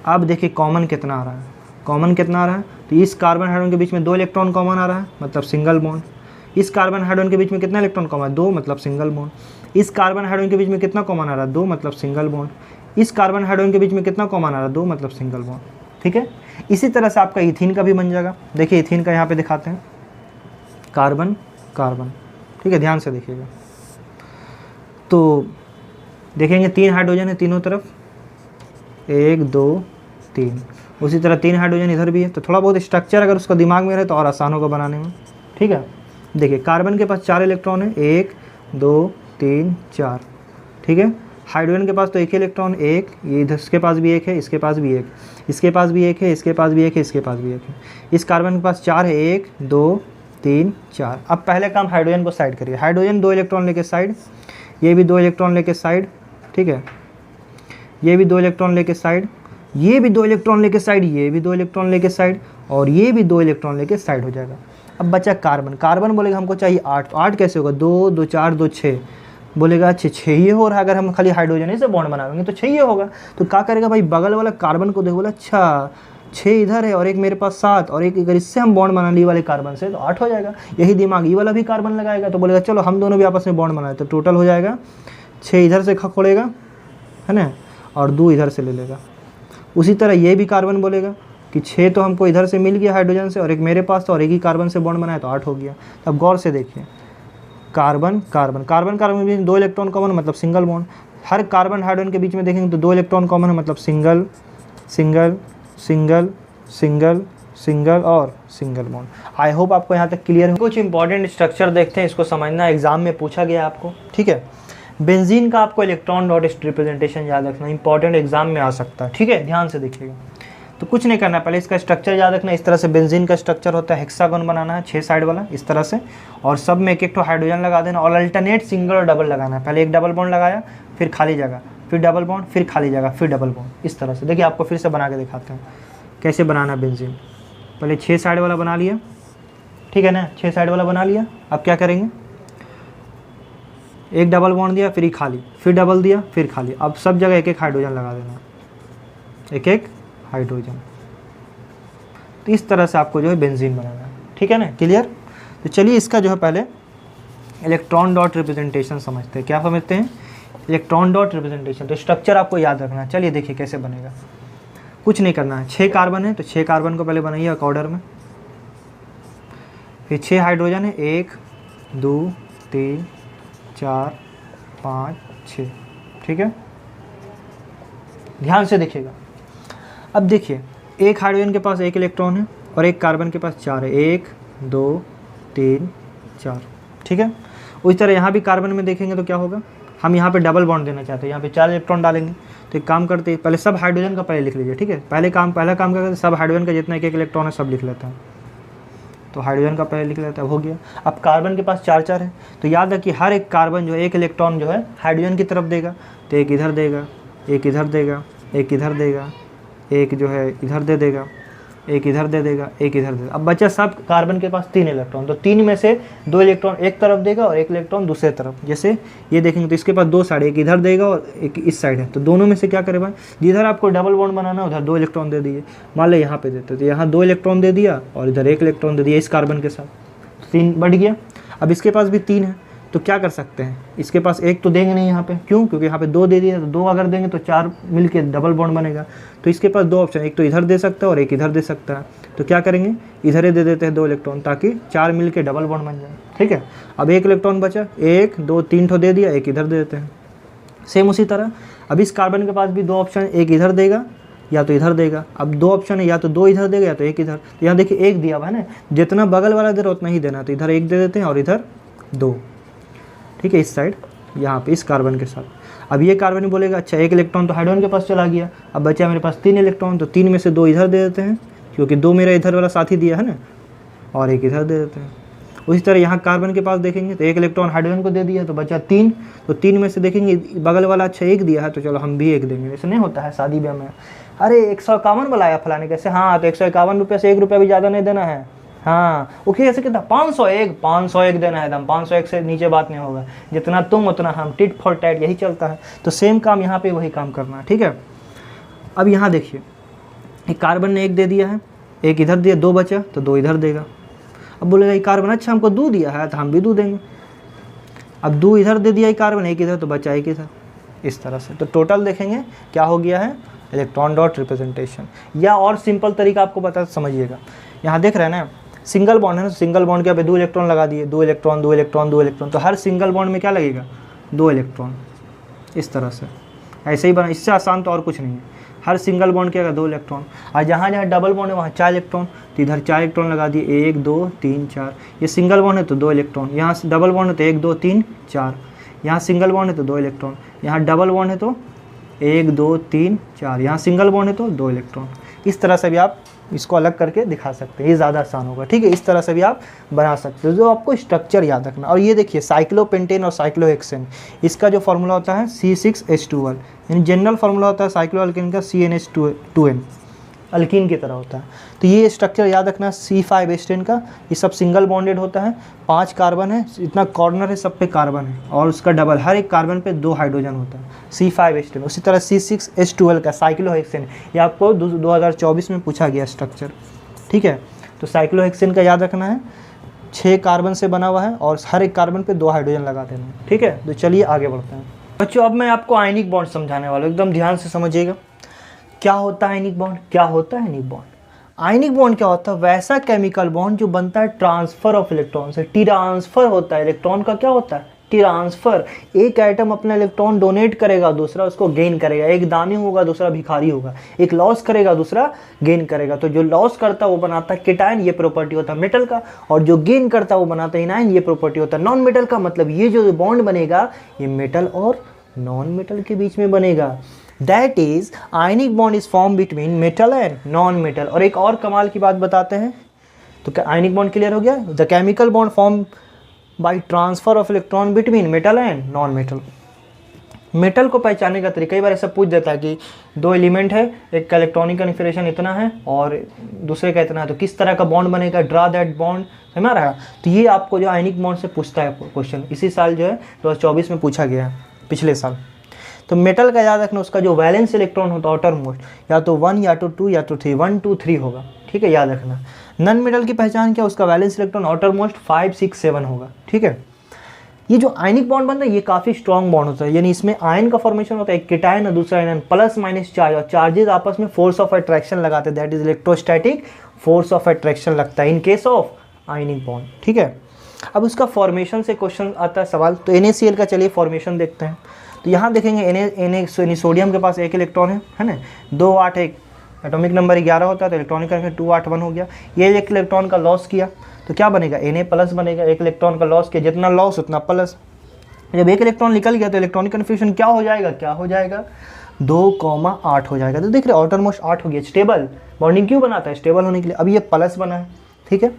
अब देखिए कॉमन कितना आ रहा है, कॉमन कितना आ रहा है, तो इस कार्बन हाइड्रोजन के बीच में 2 इलेक्ट्रॉन कॉमन आ रहा है, मतलब सिंगल बॉन्ड। इस कार्बन हाइड्रोजन के बीच में कितना इलेक्ट्रॉन कॉमन है? 2, मतलब सिंगल बॉन्ड। इस कार्बन हाइड्रोजन के बीच में कितना कॉमन आ रहा है? 2, मतलब सिंगल बॉन्ड। इस कार्बन हाइड्रोजन के बीच में कितना कॉमन आ रहा है? 2, मतलब सिंगल बॉन्ड। ठीक है, इसी तरह से आपका इथीन का भी बन जाएगा। देखिए इथीन का यहाँ पे दिखाते हैं, कार्बन कार्बन। ठीक है, ध्यान से देखिएगा, तो देखेंगे 3 हाइड्रोजन है तीनों तरफ, 1 2 3। उसी तरह 3 हाइड्रोजन इधर भी है, तो थोड़ा बहुत स्ट्रक्चर अगर उसको दिमाग में रहे तो और आसान होगा बनाने में। ठीक है, देखिए कार्बन के पास 4 इलेक्ट्रॉन है, 1 2 3 4। ठीक है, हाइड्रोजन के पास तो 1 इलेक्ट्रॉन, 1, ये इधर इसके पास भी 1 है, इसके पास भी 1, इसके पास भी 1 है, इसके पास भी 1 है, इसके पास भी 1 है। इस कार्बन के पास 4 है, 1 2 3 4। अब पहले काम हाइड्रोजन को साइड करिए। हाइड्रोजन 2 इलेक्ट्रॉन लेके साइड, ये भी 2 इलेक्ट्रॉन लेके साइड। ठीक है, ये भी 2 इलेक्ट्रॉन लेके साइड, ये भी 2 इलेक्ट्रॉन लेके साइड, ये भी 2 इलेक्ट्रॉन लेके साइड, और ये भी 2 इलेक्ट्रॉन लेके साइड हो जाएगा। अब बचा कार्बन। कार्बन बोलेगा हमको चाहिए 8, तो 8 कैसे होगा? 2 2 4 2 6। बोलेगा अच्छा 6 ही हो रहा है, अगर हम खाली हाइड्रोजन ही से बॉन्ड बनाएंगे तो 6 ही होगा। तो क्या करेगा भाई, बगल वाला कार्बन को देखो, बोला अच्छा 6 इधर है और एक मेरे पास 7, और एक अगर इससे हम बॉन्ड बना ली वाले कार्बन से तो 8 हो जाएगा। यही दिमाग ये वाला भी कार्बन लगाएगा, तो बोलेगा चलो हम दोनों भी आपस में बॉन्ड बनाए, तो टोटल हो जाएगा 6 इधर से खोलेगा, है ना, और 2 इधर से ले लेगा। उसी तरह ये भी कार्बन बोलेगा कि 6 तो हमको इधर से मिल गया हाइड्रोजन से, और एक मेरे पास, तो और एक ही कार्बन से बॉन्ड बनाया तो 8 हो गया। तब गौर से देखिए, कार्बन कार्बन कार्बन कार्बन के बीच में 2 इलेक्ट्रॉन कॉमन, मतलब सिंगल बॉन्ड। हर कार्बन हाइड्रोजन के बीच में देखेंगे तो 2 इलेक्ट्रॉन कॉमन है, मतलब single single single single single और सिंगल बॉन्ड। आई होप आपको यहाँ तक क्लियर है। कुछ इंपॉर्टेंट स्ट्रक्चर देखते हैं, इसको समझना, एग्जाम में पूछा गया आपको। ठीक है, बेंजीन का आपको इलेक्ट्रॉन डॉट रिप्रेजेंटेशन याद रखना, इंपॉर्टेंट एग्जाम में आ सकता है। ठीक है, ध्यान से देखिएगा। तो कुछ नहीं करना, पहले इसका स्ट्रक्चर याद रखना। इस तरह से बेंजीन का स्ट्रक्चर होता है, हेक्सागोन बनाना है 6 साइड वाला इस तरह से, और सब में एक एक तो हाइड्रोजन लगा देना, और अल्टरनेट सिंगल और डबल लगाना है। पहले एक डबल बॉन्ड लगाया, फिर खाली जगह, फिर डबल बॉन्ड, फिर खाली जगह, फिर डबल बॉन्ड, इस तरह से। देखिए आपको फिर से बना के दिखाते हैं कैसे बनाना बेंजीन। पहले 6 साइड वाला बना लिया, ठीक है ना, 6 साइड वाला बना लिया। अब क्या करेंगे, एक डबल बॉन्ड दिया, फिर खाली, फिर डबल दिया, फिर खाली। अब सब जगह एक एक हाइड्रोजन लगा देना, एक एक हाइड्रोजन। तो इस तरह से आपको जो है बेंजीन बनाना है। ठीक है ना, क्लियर। तो चलिए इसका जो है पहले इलेक्ट्रॉन डॉट रिप्रेजेंटेशन समझते हैं। क्या समझते हैं? Electron dot representation. तो स्ट्रक्चर आपको याद रखना है। चलिए देखिए कैसे बनेगा। कुछ नहीं करना है, 6 कार्बन है तो 6 कार्बन को पहले बनाइए एक ऑर्डर में, फिर 6 हाइड्रोजन है, 1 2 3 4 5 6। ठीक है, ध्यान से देखिएगा। अब देखिए एक हाइड्रोजन के पास 1 इलेक्ट्रॉन है और एक कार्बन के पास 4 है, 1 2 3 4। ठीक है, उसी तरह यहाँ भी कार्बन में देखेंगे तो क्या होगा, हम यहाँ पे डबल बॉन्ड देना चाहते हैं, यहाँ पे 4 इलेक्ट्रॉन डालेंगे। तो एक काम करते हैं, पहले सब हाइड्रोजन का पहले लिख लीजिए। ठीक है, पहला काम क्या करते हैं, सब हाइड्रोजन का जितना एक एक इलेक्ट्रॉन है सब लिख लेते हैं। तो हाइड्रोजन का पहले लिख लेते हैं, हो गया। अब कार्बन के पास 4 है, तो याद रखिए हर एक कार्बन जो है 1 इलेक्ट्रॉन जो है हाइड्रोजन की तरफ देगा, तो एक इधर देगा, एक इधर देगा, एक इधर देगा, एक जो है इधर दे देगा, एक इधर दे देगा, एक इधर दे देगा। अब बचा सब कार्बन के पास 3 इलेक्ट्रॉन, तो 3 में से 2 इलेक्ट्रॉन एक तरफ देगा और 1 इलेक्ट्रॉन दूसरे तरफ। जैसे ये देखेंगे तो इसके पास 2 साइड, एक इधर देगा और एक इस साइड है, तो दोनों में से क्या करेगा, जिधर आपको डबल बॉन्ड बनाना है उधर 2 इलेक्ट्रॉन दे दिए। मान लो यहाँ पे देते तो यहाँ 2 इलेक्ट्रॉन दे दिया और इधर 1 इलेक्ट्रॉन दे दिया इस कार्बन के साथ, 3 बढ़ गया। अब इसके पास भी 3 है, तो क्या कर सकते हैं, इसके पास 1 तो देंगे नहीं यहाँ पे, क्यों, क्योंकि यहाँ पे 2 दे दिया, तो 2 अगर देंगे तो 4 मिलके डबल बॉन्ड बनेगा। तो इसके पास 2 ऑप्शन, एक तो इधर दे सकता है और एक इधर दे सकता है। तो क्या करेंगे, इधर ही दे देते हैं 2 इलेक्ट्रॉन, ताकि 4 मिलके डबल बॉन्ड बन जाए। ठीक है, अब 1 इलेक्ट्रॉन बचा, 1 2 3 ठो दे दिया, एक इधर दे देते हैं। सेम उसी तरह अब इस कार्बन के पास भी 2 ऑप्शन, एक इधर देगा या तो इधर देगा। अब 2 ऑप्शन है, या तो 2 इधर देगा या तो 1 इधर। तो यहाँ देखिए 1 दिया हुआ है ना, जितना बगल वाला दे रहा उतना ही देना, तो इधर 1 दे देते हैं और इधर 2। ठीक है, इस साइड यहाँ पे इस कार्बन के साथ। अब ये कार्बन बोलेगा अच्छा 1 इलेक्ट्रॉन तो हाइड्रोजन के पास चला गया, अब बचा मेरे पास 3 इलेक्ट्रॉन, तो 3 में से 2 इधर दे देते हैं, क्योंकि 2 मेरा इधर वाला साथी दिया है ना, और 1 इधर दे देते हैं। उसी तरह यहाँ कार्बन के पास देखेंगे तो 1 इलेक्ट्रॉन हाइड्रोजन को दे दिया, तो बचा 3, तो 3 में से देखेंगे बगल वाला अच्छा 1 दिया है, तो चलो हम भी 1 देंगे। ऐसे नहीं होता है शादी ब्याह में, अरे 151 बुलाया फलाने कैसे, हाँ तो 151 रुपये से 1 रुपया भी ज़्यादा नहीं देना है। हाँ ओके, ऐसे कितना 501 देना है, 501 से नीचे बात नहीं होगा, जितना तुम उतना हम, टिट फॉर टैट, यही चलता है। तो सेम काम यहाँ पे वही काम करना है। ठीक है, अब यहाँ देखिए एक कार्बन ने 1 दे दिया है, 1 इधर दिया, 2 बचा तो 2 इधर देगा। अब बोलेगा ये कार्बन अच्छा हमको 2 दिया है तो हम भी 2 देंगे। अब 2 इधर दे दिया ये कार्बन, 1 इधर तो बचा 1 इधर, इस तरह से। तो टोटल देखेंगे क्या हो गया है, इलेक्ट्रॉन डॉट रिप्रेजेंटेशन। या और सिंपल तरीका आपको बता समझिएगा, यहाँ देख रहे हैं ना सिंगल बॉन्ड है ना, सिंगल बॉन्ड के पे 2 इलेक्ट्रॉन लगा दिए, 2 इलेक्ट्रॉन 2 इलेक्ट्रॉन 2 इलेक्ट्रॉन, तो हर सिंगल बॉन्ड में क्या लगेगा, 2 इलेक्ट्रॉन, इस तरह से। ऐसे ही बना, इससे आसान तो और कुछ नहीं है। हर सिंगल बॉन्ड के 2 इलेक्ट्रॉन, और जहाँ जहाँ डबल बॉन्ड है वहाँ 4 इलेक्ट्रॉन, तो इधर 4 इलेक्ट्रॉन लगा दिए, 1 2 3 4। ये सिंगल बॉन्ड है तो 2 इलेक्ट्रॉन, यहाँ डबल बॉन्ड है तो 1 2 3 4, यहाँ सिंगल बॉन्ड है तो 2 इलेक्ट्रॉन, यहाँ डबल बॉन्ड है तो 1 2 3 4, यहाँ सिंगल बॉन्ड है तो 2 इलेक्ट्रॉन। इस तरह से भी आप इसको अलग करके दिखा सकते हैं, ये ज़्यादा आसान होगा। ठीक है, इस तरह से भी आप बना सकते हो, जो आपको स्ट्रक्चर याद रखना। और ये देखिए साइक्लोपेंटेन और साइक्लोहेक्सेन, इसका जो फार्मूला होता है C6H12, यानी जनरल फार्मूला होता है साइक्लो अल्कीन का CnH2n, अल्कीन की तरह होता है। तो ये स्ट्रक्चर याद रखना, C5H10 का, ये सब सिंगल बॉन्डेड होता है, 5 कार्बन है, इतना कॉर्नर है, सब पे कार्बन है, और उसका डबल, हर एक कार्बन पे 2 हाइड्रोजन होता है, C5H10। उसी तरह C6H12 का साइक्लोहेक्सेन, ये आपको 2024 में पूछा गया स्ट्रक्चर। ठीक है, तो साइक्लोहेक्सेन का याद रखना है, 6 कार्बन से बना हुआ है और हर एक कार्बन पे 2 हाइड्रोजन लगा देना है। ठीक है, तो चलिए आगे बढ़ते हैं बच्चों। अब मैं आपको आयनिक बॉन्ड समझाने वाला हूँ, एकदम ध्यान से समझिएगा। क्या होता है आयनिक बॉन्ड, क्या होता है आयनिक बॉन्ड? आयनिक बॉन्ड क्या होता है? वैसा केमिकल बॉन्ड जो बनता है ट्रांसफर ऑफ इलेक्ट्रॉन से। ट्रांसफर होता है इलेक्ट्रॉन का, क्या होता है ट्रांसफर। एक एटम अपना इलेक्ट्रॉन डोनेट करेगा, दूसरा उसको गेन करेगा। एक दानी होगा, दूसरा भिखारी होगा। एक लॉस करेगा, दूसरा गेन करेगा। तो जो लॉस करता है वो बनाता है केटायन, ये प्रॉपर्टी होता है मेटल का, और जो गेन करता है वो बनाता है एनायन, ये प्रॉपर्टी होता है नॉन मेटल का। मतलब ये जो बॉन्ड बनेगा ये मेटल और नॉन मेटल के बीच में बनेगा। That is ionic bond is form between metal and non metal. और एक और कमाल की बात बताते हैं, तो आयनिक बॉन्ड क्लियर हो गया। The chemical bond form by transfer of electron between metal and non metal. Metal को पहचानने का तरीका, कई बार ऐसा पूछ देता है कि 2 एलिमेंट है, एक का इलेक्ट्रॉनिक कन्फिगरेशन इतना है और दूसरे का इतना है, तो किस तरह का बॉन्ड बनेगा, ड्रा दैट बॉन्ड, समझ रहा है। तो ये आपको जो आयनिक बॉन्ड से पूछता है क्वेश्चन, इसी साल जो है 2024 में पूछा गया है, पिछले साल। तो मेटल का याद रखना, उसका जो वैलेंस इलेक्ट्रॉन होता है आउटर मोस्ट, या तो 1 या तो 2 या तो 3, 1 2 3 होगा। ठीक है, याद रखना। नॉन मेटल की पहचान क्या, उसका वैलेंस इलेक्ट्रॉन आउटर मोस्ट 5 6 7 होगा। ठीक है, ये जो आयनिक बॉन्ड बनता है ये काफ़ी स्ट्रॉन्ग बॉन्ड होता है, यानी इसमें आयन का फॉर्मेशन होता है, एक केटायन और दूसरा आयन, प्लस माइनस चार्ज, और चार्जेस आपस में फोर्स ऑफ अट्रैक्शन लगाते हैं, that is electrostatic force of attraction लगता है in case of ionic bond. ठीक है, अब उसका फॉर्मेशन से क्वेश्चन आता है सवाल। तो NaCl का चलिए फॉर्मेशन देखते हैं। तो यहाँ देखेंगे सोडियम के पास 1 इलेक्ट्रॉन है ना, 2 8 1, एटॉमिक नंबर 11 होता है, तो इलेक्ट्रॉनिक करके 2 8 1 हो गया। ये 1 इलेक्ट्रॉन का लॉस किया तो क्या बनेगा, Na प्लस बनेगा। 1 इलेक्ट्रॉन का लॉस किया, जितना लॉस उतना प्लस। जब 1 इलेक्ट्रॉन निकल गया तो इलेक्ट्रॉनिक कन्फ्यूजन क्या हो जाएगा, 2,8 हो जाएगा। तो देख रहे आउटर मोस्ट 8 हो गया। स्टेबल बॉन्डिंग क्यों बनाता है, स्टेबल होने के लिए। अब ये प्लस बना है, ठीक है।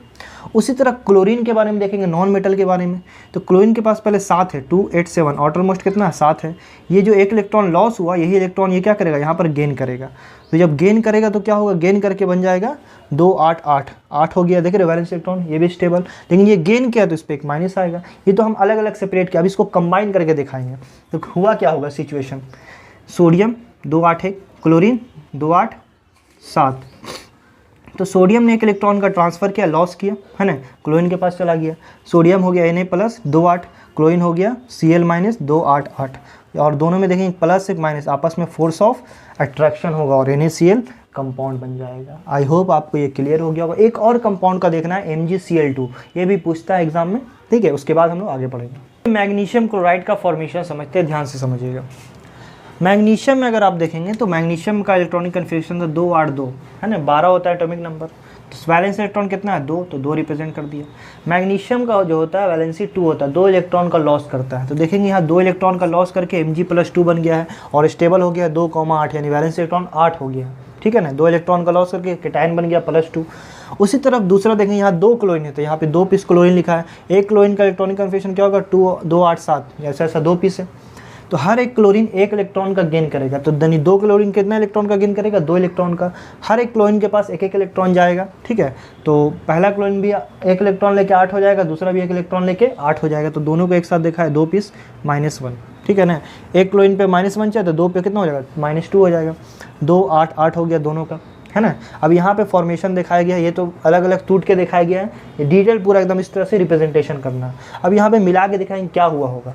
उसी तरह क्लोरीन के बारे में देखेंगे, नॉन मेटल के बारे में। तो क्लोरीन के पास पहले 7 है, 2 8 7, आउटरमोस्ट कितना है 7 है। ये जो एक इलेक्ट्रॉन लॉस हुआ, यही इलेक्ट्रॉन ये क्या करेगा, यहाँ पर गेन करेगा। तो जब गेन करेगा तो क्या होगा, गेन करके बन जाएगा 2 8 8 8 हो गया। देख रहे वैलेंस इलेक्ट्रॉन, ये भी स्टेबल, लेकिन ये गेन किया तो इस पर एक माइनस आएगा। ये तो हम अलग अलग सेपरेट किया, अब इसको कंबाइन करके दिखाएंगे। तो हुआ क्या होगा सिचुएशन, सोडियम 2 8 है, क्लोरीन 2 8 7। तो सोडियम ने एक इलेक्ट्रॉन का ट्रांसफ़र किया, लॉस किया, है ना, क्लोरीन के पास चला गया। सोडियम हो गया Na प्लस 2 8, क्लोरीन हो गया Cl माइनस 2 8 8। और दोनों में देखेंगे प्लस एक माइनस, आपस में फोर्स ऑफ अट्रैक्शन होगा और NaCl कंपाउंड बन जाएगा। आई होप आपको ये क्लियर हो गया होगा। एक और कंपाउंड का देखना है MgCl2, ये भी पूछता है एग्जाम में, ठीक है। उसके बाद हम लोग आगे बढ़ेंगे। मैग्नीशियम क्लोराइड का फॉर्मेशन समझते हैं, ध्यान से समझिएगा। मैग्नीशियम में अगर आप देखेंगे तो मैग्नीशियम का इलेक्ट्रॉनिक कन्फिग्रेशन तो 2 8 2 है ना, 12 होता है एटॉमिक नंबर। तो वैलेंस इलेक्ट्रॉन कितना है 2, तो 2 रिप्रेजेंट कर दिया। मैग्नीशियम का जो होता है वैलेंसी 2 होता है, 2 इलेक्ट्रॉन का लॉस करता है। तो देखेंगे यहाँ 2 इलेक्ट्रॉन का लॉस करके Mg+2 बन गया है और स्टेबल हो गया 2 8, यानी वैलेंस इलेक्ट्रॉन 8 हो गया, ठीक है ना। 2 इलेक्ट्रॉन का लॉस करके कैटायन बन गया +2। उसी तरफ दूसरा देखेंगे, यहाँ 2 क्लोरीन है तो यहाँ पे 2 पीस क्लोरीन लिखा है। एक क्लोरीन का इलेक्ट्रॉनिक कन्फिग्रेशन क्या होगा 2 8 7, ऐसा ऐसा 2 पीस है। तो हर एक क्लोरीन 1 इलेक्ट्रॉन का गेन करेगा। तो यानी 2 क्लोरीन कितना इलेक्ट्रॉन का गेन करेगा, 2 इलेक्ट्रॉन का। हर एक क्लोरीन के पास 1 1 इलेक्ट्रॉन जाएगा, ठीक है। तो पहला क्लोरीन भी 1 इलेक्ट्रॉन लेके 8 हो जाएगा, दूसरा भी 1 इलेक्ट्रॉन लेके 8 हो जाएगा। तो दोनों को एक साथ देखा है 2 पीस -1, ठीक है ना। एक क्लोरीन पे -1 चाहिए तो 2 पे कितना हो जाएगा -2 हो जाएगा। 2 8 8 हो गया दोनों का, है ना। अब यहाँ पे फॉर्मेशन दिखाया गया है, ये तो अलग अलग टूट के दिखाया गया है, ये डिटेल पूरा एकदम इस तरह से रिप्रेजेंटेशन करना है। अब यहाँ पे मिला के दिखाएंगे क्या हुआ होगा।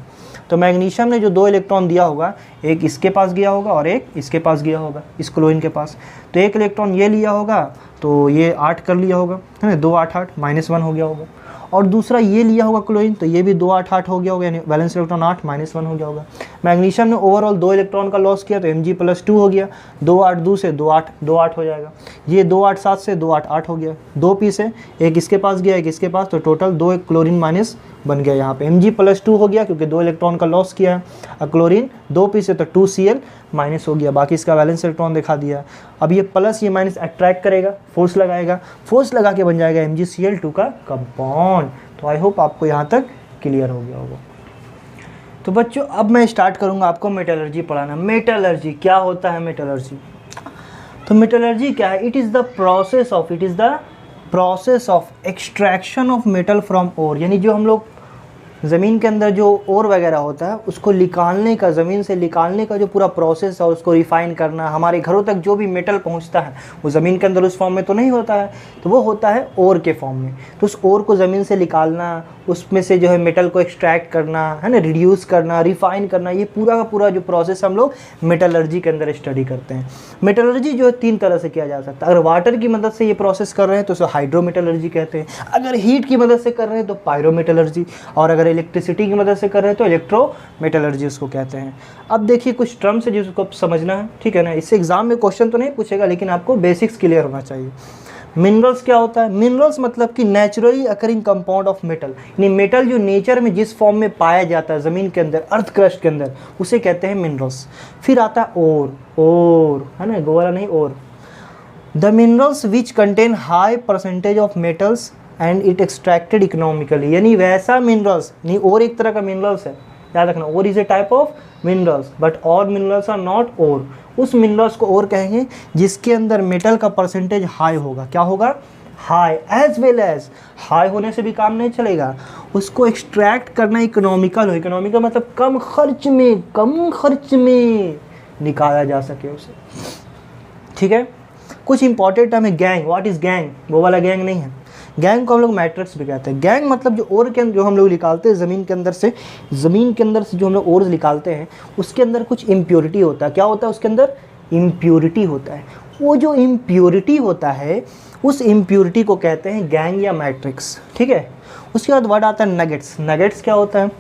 तो मैग्नीशियम ने जो 2 इलेक्ट्रॉन दिया होगा, एक इसके पास गया होगा और एक इसके पास गया होगा, इस क्लोरीन के पास। तो एक इलेक्ट्रॉन ये लिया होगा तो ये 8 कर लिया होगा, है ना, 2 8 8 -1 हो गया होगा। और दूसरा ये लिया होगा क्लोरीन, तो ये भी 2 8 8 हो गया होगा, यानी वैलेंस इलेक्ट्रॉन 8 -1 हो गया होगा। मैग्नीशियम ने ओवरऑल 2 इलेक्ट्रॉन का लॉस किया तो Mg+2 हो गया, 2 8 2 से 2 8 हो जाएगा। ये 2 8 7 से 2 8 8 हो गया, 2 पीस है, एक इसके पास गया एक इसके पास, तो टोटल 2 क्लोरीन माइनस बन गया। यहाँ पे Mg+2 हो गया क्योंकि 2 इलेक्ट्रॉन का लॉस किया है। और क्लोरीन 2 पीस है तो 2Cl माइनस हो गया, बाकी इसका वैलेंस इलेक्ट्रॉन दिखा दिया। अब ये प्लस ये माइनस अट्रैक्ट करेगा, फोर्स लगाएगा, फोर्स लगा के बन जाएगा MgCl2 का कंपाउंड। तो आई होप आपको यहाँ तक क्लियर हो गया होगा। तो बच्चों अब मैं स्टार्ट करूँगा आपको मेटलर्जी पढ़ाना। मेटलर्जी क्या होता है, मेटलर्जी तो मेटलर्जी क्या है, it is the process of extraction of metal from ore, यानी जो हम लोग ज़मीन के अंदर जो ओर वगैरह होता है उसको निकालने का, ज़मीन से निकालने का जो पूरा प्रोसेस है, उसको रिफ़ाइन करना। हमारे घरों तक जो भी मेटल पहुंचता है वो ज़मीन के अंदर उस फॉर्म में तो नहीं होता है, तो वो होता है ओर के फॉर्म में। तो उस ओर को ज़मीन से निकालना, उसमें से जो है मेटल को एक्सट्रैक्ट करना, है ना, रिड्यूस करना, रिफ़ाइन करना, ये पूरा का पूरा जो प्रोसेस हम लोग मेटलर्जी के अंदर स्टडी करते हैं। मेटलर्जी जो है 3 तरह से किया जा सकता है। अगर वाटर की मदद से ये प्रोसेस कर रहे हैं तो उसे हाइड्रोमेटलर्जी कहते हैं, अगर हीट की मदद से कर रहे हैं तो पायरोमेटलर्जी, और अगर इलेक्ट्रिसिटी की मदद से कर रहे हैं तो इलेक्ट्रोमेटलर्जी उसको कहते हैं। अब देखिए कुछ टर्म्स है जिसको समझना है, ठीक है ना। इससे एग्जाम में क्वेश्चन तो नहीं पूछेगा लेकिन आपको बेसिक्स क्लियर होना चाहिए। मिनरल्स क्या होता है, मिनरल्स मतलब कि naturally occurring compound of metal, यानी मेटल जो नेचर में जिस फॉर्म में पाया जाता है ज़मीन के अंदर, अर्थ क्रस्ट के अंदर, उसे कहते हैं मिनरल्स। फिर आता है ओर, है ना, गोवाला नहीं, ore. The minerals which contain high percentage of metals and it extracted economically, यानी वैसा मिनरल्स नहीं, और एक तरह का मिनरल्स है, याद रखना, ore is a type of minerals but all minerals are not ore. उस मिनरल्स को ओर कहेंगे जिसके अंदर मेटल का परसेंटेज हाई होगा। क्या होगा, high, as well as high होने से भी काम नहीं चलेगा, उसको एक्सट्रैक्ट करना इकोनॉमिकल हो। इकोनॉमिकल मतलब कम खर्च में निकाला जा सके उसे, ठीक है। कुछ इंपॉर्टेंट टर्म है गैंग। व्हाट इज गैंग, वो वाला गैंग नहीं है। गैंग को हम लोग मैट्रिक्स भी कहते हैं। गैंग मतलब जो ओर के अंदर जो हम लोग निकालते हैं ज़मीन के अंदर से जो हम लोग ओर निकालते हैं उसके अंदर कुछ इम्प्योरिटी होता है। क्या होता है उसके अंदर, इम्प्योरिटी होता है। वो जो इम्प्योरिटी होता है उस इम्प्योरिटी को कहते हैं गैंग या मैट्रिक्स, ठीक है। उसके बाद वर्ड आता है नगेट्स। नगेट्स क्या होता है,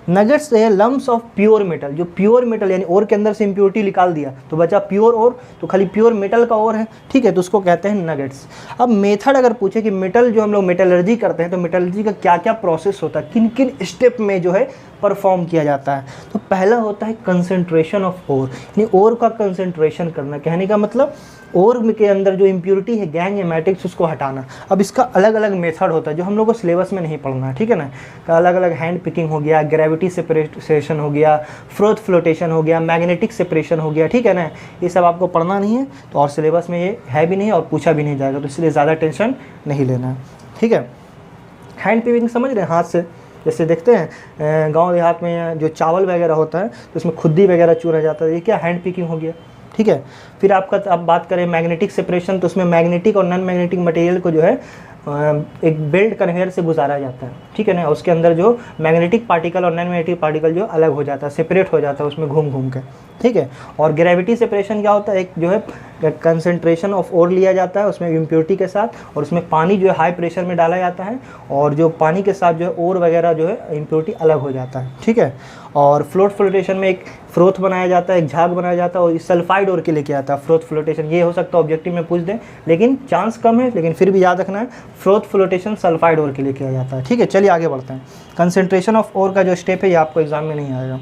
नगेट्स है लम्स ऑफ प्योर मेटल, जो प्योर मेटल यानी ओर के अंदर से इम्प्योरिटी निकाल दिया तो बचा प्योर ओर, तो खाली प्योर मेटल का ओर है, ठीक है, तो उसको कहते हैं नगेट्स। अब मेथड अगर पूछे कि मेटल जो हम लोग मेटलर्जी करते हैं तो मेटलर्जी का क्या क्या प्रोसेस होता है, किन किन स्टेप में जो है परफॉर्म किया जाता है। तो पहला होता है कंसंट्रेशन ऑफ ओर, यानी ओर का कंसंट्रेशन करना। कहने का मतलब ओर के अंदर जो इम्प्योरिटी है, गैंग या मैट्रिक्स, उसको हटाना। अब इसका अलग अलग मेथड होता है जो हम लोग को सिलेबस में नहीं पढ़ना है, ठीक है ना। अलग अलग हैंड पिकिंग हो गया, ग्रेविटी सेपरेशन हो गया, फ्रोथ फ्लोटेशन हो गया, मैग्नेटिक सेपरेशन हो गया, ठीक है ना। ये सब आपको पढ़ना नहीं है, तो और सिलेबस में ये है भी नहीं और पूछा भी नहीं जाएगा, तो इसलिए ज़्यादा टेंशन नहीं लेना है, ठीक है। हैंड पिकिंग समझ रहे हैं, हाथ से जैसे देखते हैं गांव देहात में जो चावल वगैरह होता है तो उसमें खुद्दी वगैरह चूरा जाता है, ये क्या हैंड पिकिंग हो गया, ठीक है। फिर आपका अब बात करें मैग्नेटिक सेपरेशन, तो उसमें मैग्नेटिक और नॉन मैग्नेटिक मटेरियल को जो है एक बेल्ट कन्वेयर से गुजारा जाता है, ठीक है ना। उसके अंदर जो मैग्नेटिक पार्टिकल और नॉन मैग्नेटिक पार्टिकल जो अलग हो जाता है, सेपरेट हो जाता है उसमें घूम घूम के, ठीक है। और ग्रेविटी सेपरेशन क्या होता है, एक जो है कंसंट्रेशन ऑफ ओर लिया जाता है उसमें इम्प्योरिटी के साथ, और उसमें पानी जो है हाई प्रेशर में डाला जाता है, और जो पानी के साथ जो है ओर वगैरह जो है इम्प्योरिटी अलग हो जाता है, ठीक है। और फ्लोट फ्लोटेशन में एक फ्रोथ बनाया जाता है, एक झाग बनाया जाता है, और सल्फाइड ओर के लेके आता है फ्रोथ फ्लोटेशन। ये हो सकता है ऑब्जेक्टिव में पूछ दें, लेकिन चांस कम है, लेकिन फिर भी याद रखना है फ्रोथ फ्लोटेशन सल्फाइड ओर के लिए किया जाता है, ठीक है। चलिए आगे बढ़ते हैं। कंसंट्रेशन ऑफ ओर का जो स्टेप है ये आपको एग्जाम में नहीं आएगा।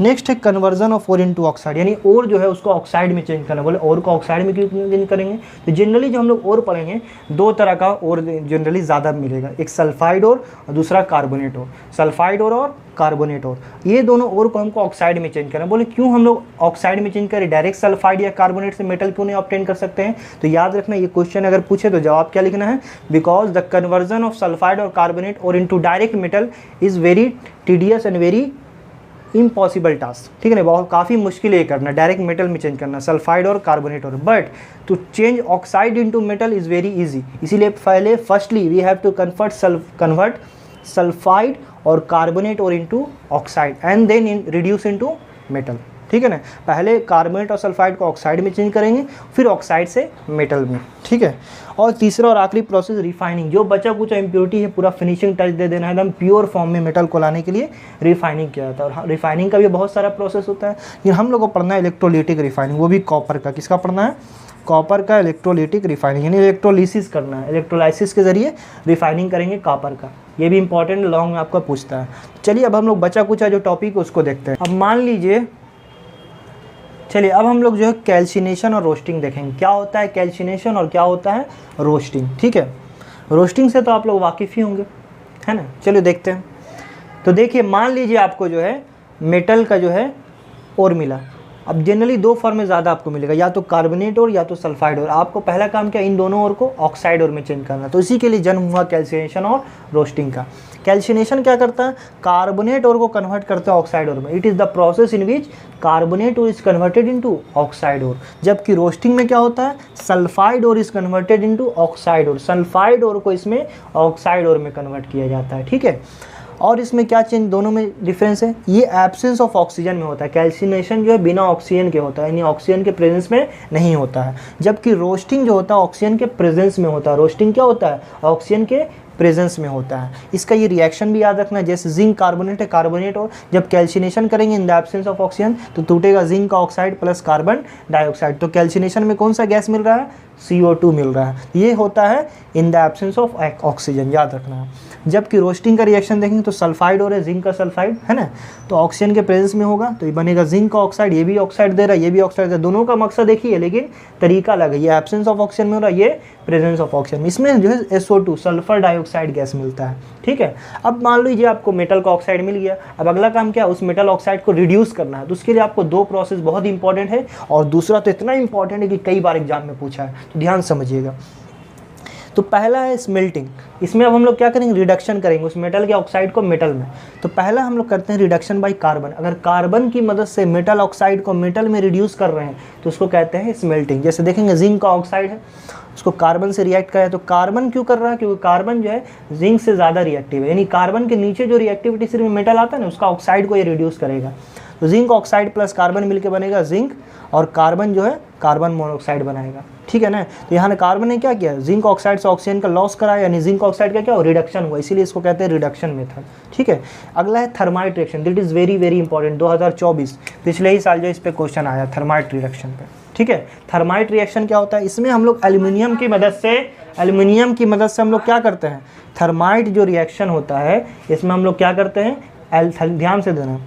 नेक्स्ट है conversion of ore into oxide, यानी ओर जो है उसको ऑक्साइड में चेंज करना। बोले ओर को ऑक्साइड में क्यों चेंज करेंगे, तो जनरली जो हम लोग ओर पढ़ेंगे दो तरह का ओर जनरली ज़्यादा मिलेगा, एक सल्फाइड ओर और दूसरा कार्बोनेट ओर। सल्फाइड ओर और कार्बोनेट ओर, ये दोनों ओर को हमको ऑक्साइड में चेंज करना। बोले क्यों हम लोग ऑक्साइड में चेंज करें, डायरेक्ट सल्फाइड या कार्बोनेट से मेटल क्यों नहीं ऑब्टेन कर सकते हैं। तो याद रखना ये क्वेश्चन अगर पूछे तो जवाब क्या लिखना है, because the conversion of sulphide और carbonate ore into direct metal is very tedious and very impossible task, ठीक है ना। बहुत काफ़ी मुश्किल है करना, डायरेक्ट मेटल में चेंज करना सल्फाइड और carbonate ore, but to change oxide into metal is very easy. इसीलिए पहले firstly we have to convert sulphide और carbonate ore into oxide and then reduce into metal, ठीक है ना। पहले कार्बोनेट और सल्फाइड को ऑक्साइड में चेंज करेंगे, फिर ऑक्साइड से मेटल में, ठीक है। और तीसरा और आखिरी प्रोसेस रिफाइनिंग, जो बचा कुछ इम्प्योरिटी है पूरा फिनिशिंग टच दे देना है, एकदम प्योर फॉर्म में मेटल को लाने के लिए रिफाइनिंग किया जाता है। और रिफाइनिंग का भी बहुत सारा प्रोसेस होता है, लेकिन हम लोग को पढ़ना है इलेक्ट्रोलिटिक रिफाइनिंग, वो भी कॉपर का। किसका पढ़ना है, कॉपर का इलेक्ट्रोलिटिक रिफाइनिंग, यानी इलेक्ट्रोलिसिस करना है, इलेक्ट्रोलाइसिस के जरिए रिफाइनिंग करेंगे कॉपर का। ये भी इंपॉर्टेंट लॉन्ग में आपका पूछता है। चलिए अब हम लोग बचा कुछ जो टॉपिक उसको देखते हैं। अब मान लीजिए, चलिए अब हम लोग जो है कैल्सिनेशन और रोस्टिंग देखेंगे, क्या होता है कैल्सिनेशन और क्या होता है रोस्टिंग, ठीक है। रोस्टिंग से तो आप लोग वाकिफ़ ही होंगे, है ना। चलिए देखते हैं। तो देखिए मान लीजिए आपको जो है मेटल का जो है ओर मिला। अब जनरली दो फॉर्म में ज़्यादा आपको मिलेगा, या तो कार्बोनेट ओर या तो सल्फाइड ओर। आपको पहला काम क्या, इन दोनों ओर को ऑक्साइड ओर में चेंज करना। तो इसी के लिए जन्म हुआ कैल्सिनेशन और रोस्टिंग का। कैल्सिनेशन क्या करता है, कार्बोनेट ओर को कन्वर्ट करता है ऑक्साइड ओर में। It is the process in which carbonate ore is converted into oxide ore. जबकि रोस्टिंग में क्या होता है, sulphide ore is converted into oxide ore. Sulphide ore को इसमें ऑक्साइड ओर में कन्वर्ट किया जाता है, ठीक है। और इसमें क्या चेंज, दोनों में डिफरेंस है, ये एब्सेंस ऑफ ऑक्सीजन में होता है। कैल्सिनेशन जो है बिना ऑक्सीजन के होता है, यानी ऑक्सीजन के प्रेजेंस में नहीं होता है। जबकि रोस्टिंग जो होता है ऑक्सीजन के प्रेजेंस में होता है। रोस्टिंग क्या होता है, ऑक्सीजन के प्रेजेंस में होता है। इसका ये रिएक्शन भी याद रखना, जैसे जिंक कार्बोनेट है, कार्बोनेट और जब कैल्सिनेशन करेंगे in the absence of oxygen तो टूटेगा जिंक का ऑक्साइड प्लस कार्बन डाइऑक्साइड। तो कैल्सिनेशन में कौन सा गैस मिल रहा है, CO2 मिल रहा है। ये होता है in the absence of oxygen, याद रखना है। जबकि रोस्टिंग का रिएक्शन देखेंगे तो सल्फाइड और है, जिंक का सल्फाइड है ना, तो ऑक्सीजन के प्रेजेंस में होगा तो ये बनेगा जिंक का ऑक्साइड। ये भी ऑक्साइड दे रहा है, ये भी ऑक्साइड दे रहा है, दोनों का मकसद एक ही है लेकिन तरीका अलग है। ये एब्सेंस ऑफ ऑक्सीजन में हो रहा है, ये प्रेजेंस ऑफ ऑक्सीजन। इसमें जो है SO2 सल्फर डाइऑक्साइड गैस मिलता है, ठीक है। अब मान लीजिए आपको मेटल का ऑक्साइड मिल गया। अब अगला काम क्या, उस मेटल ऑक्साइड को रिड्यूस करना है। तो उसके लिए आपको दो प्रोसेस बहुत इंपॉर्टेंट है, और दूसरा तो इतना इंपॉर्टेंट है कि कई बार एग्जाम में पूछा है, तो ध्यान समझिएगा। तो पहला है स्मेल्टिंग। इसमें अब हम लोग क्या करेंगे, रिडक्शन करेंगे उस मेटल के ऑक्साइड को मेटल में। तो पहला हम लोग करते हैं रिडक्शन बाय कार्बन। अगर कार्बन की मदद से मेटल ऑक्साइड को मेटल में रिड्यूस कर रहे हैं तो उसको कहते हैं स्मेल्टिंग। जैसे देखेंगे जिंक का ऑक्साइड है, उसको कार्बन से रिएक्ट करा है। तो कार्बन क्यों कर रहा है, क्योंकि कार्बन जो है जिंक से ज़्यादा रिएक्टिव है, यानी कार्बन के नीचे जो रिएक्टिविटी सिर्फ मेटल आता है ना, उसका ऑक्साइड को ये रिड्यूस करेगा। तो जिंक ऑक्साइड प्लस कार्बन मिलकर बनेगा जिंक, और कार्बन जो है कार्बन मोनोऑक्साइड बनाएगा, ठीक है ना। तो यहाँ कार्बन ने क्या किया, जिंक ऑक्साइड से ऑक्सीजन का लॉस कराया, यानी जिंक ऑक्साइड का क्या हो, रिडक्शन हुआ, इसीलिए इसको कहते हैं रिडक्शन मेथड, ठीक है। अगला है thermite reaction. That is very very important. 2024 पिछले ही साल जो इस पर क्वेश्चन आया थर्माइट रिएक्शन पे, ठीक है। थर्माइट रिएक्शन क्या होता है, इसमें हम लोग एल्यूमिनियम की मदद से हम लोग क्या करते हैं, थर्माइट जो रिएक्शन होता है इसमें हम लोग क्या करते हैं, ध्यान से देना,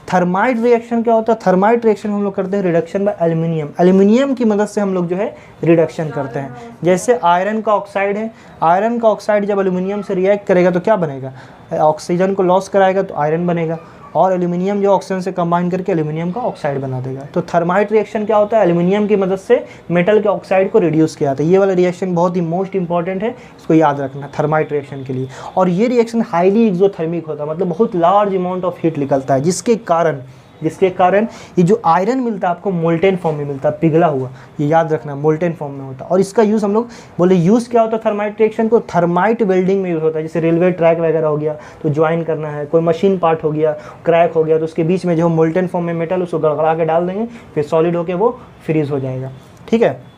थर्माइट रिएक्शन क्या होता है? थर्माइट रिएक्शन हम लोग करते हैं रिडक्शन बाय एल्यूमिनियम, एल्यूमिनियम की मदद से हम लोग जो है रिडक्शन करते हैं। जैसे आयरन का ऑक्साइड है, आयरन का ऑक्साइड जब एल्यूमिनियम से रिएक्ट करेगा तो क्या बनेगा? ऑक्सीजन को लॉस कराएगा तो आयरन बनेगा, और एल्यूमिनियम जो ऑक्सीजन से कंबाइन करके एल्यूमिनियम का ऑक्साइड बना देगा। तो थर्माइट रिएक्शन क्या होता है? एल्यूमिनियम की मदद से मेटल के ऑक्साइड को रिड्यूस किया जाता है। ये वाला रिएक्शन बहुत ही मोस्ट इंपॉर्टेंट है, इसको याद रखना थर्माइट रिएक्शन के लिए। और ये रिएक्शन हाईली एक्सोथर्मिक होता है, मतलब बहुत लार्ज अमाउंट ऑफ हीट निकलता है, जिसके कारण ये जो आयरन मिलता है आपको मोल्टेन फॉर्म में मिलता है, पिघला हुआ, ये याद रखना मोल्टेन फॉर्म में होता है। और इसका यूज़ हम लोग बोले यूज़ क्या होता है थर्माइट रिएक्शन को? थर्माइट वेल्डिंग में यूज़ होता है। जैसे रेलवे ट्रैक वगैरह हो गया तो ज्वाइन करना है, कोई मशीन पार्ट हो गया क्रैक हो गया तो उसके बीच में जो मोल्टेन फॉर्म में मेटल उसको गड़गड़ा के डाल देंगे, फिर सॉलिड होकर वो फ्रीज हो जाएगा। ठीक है,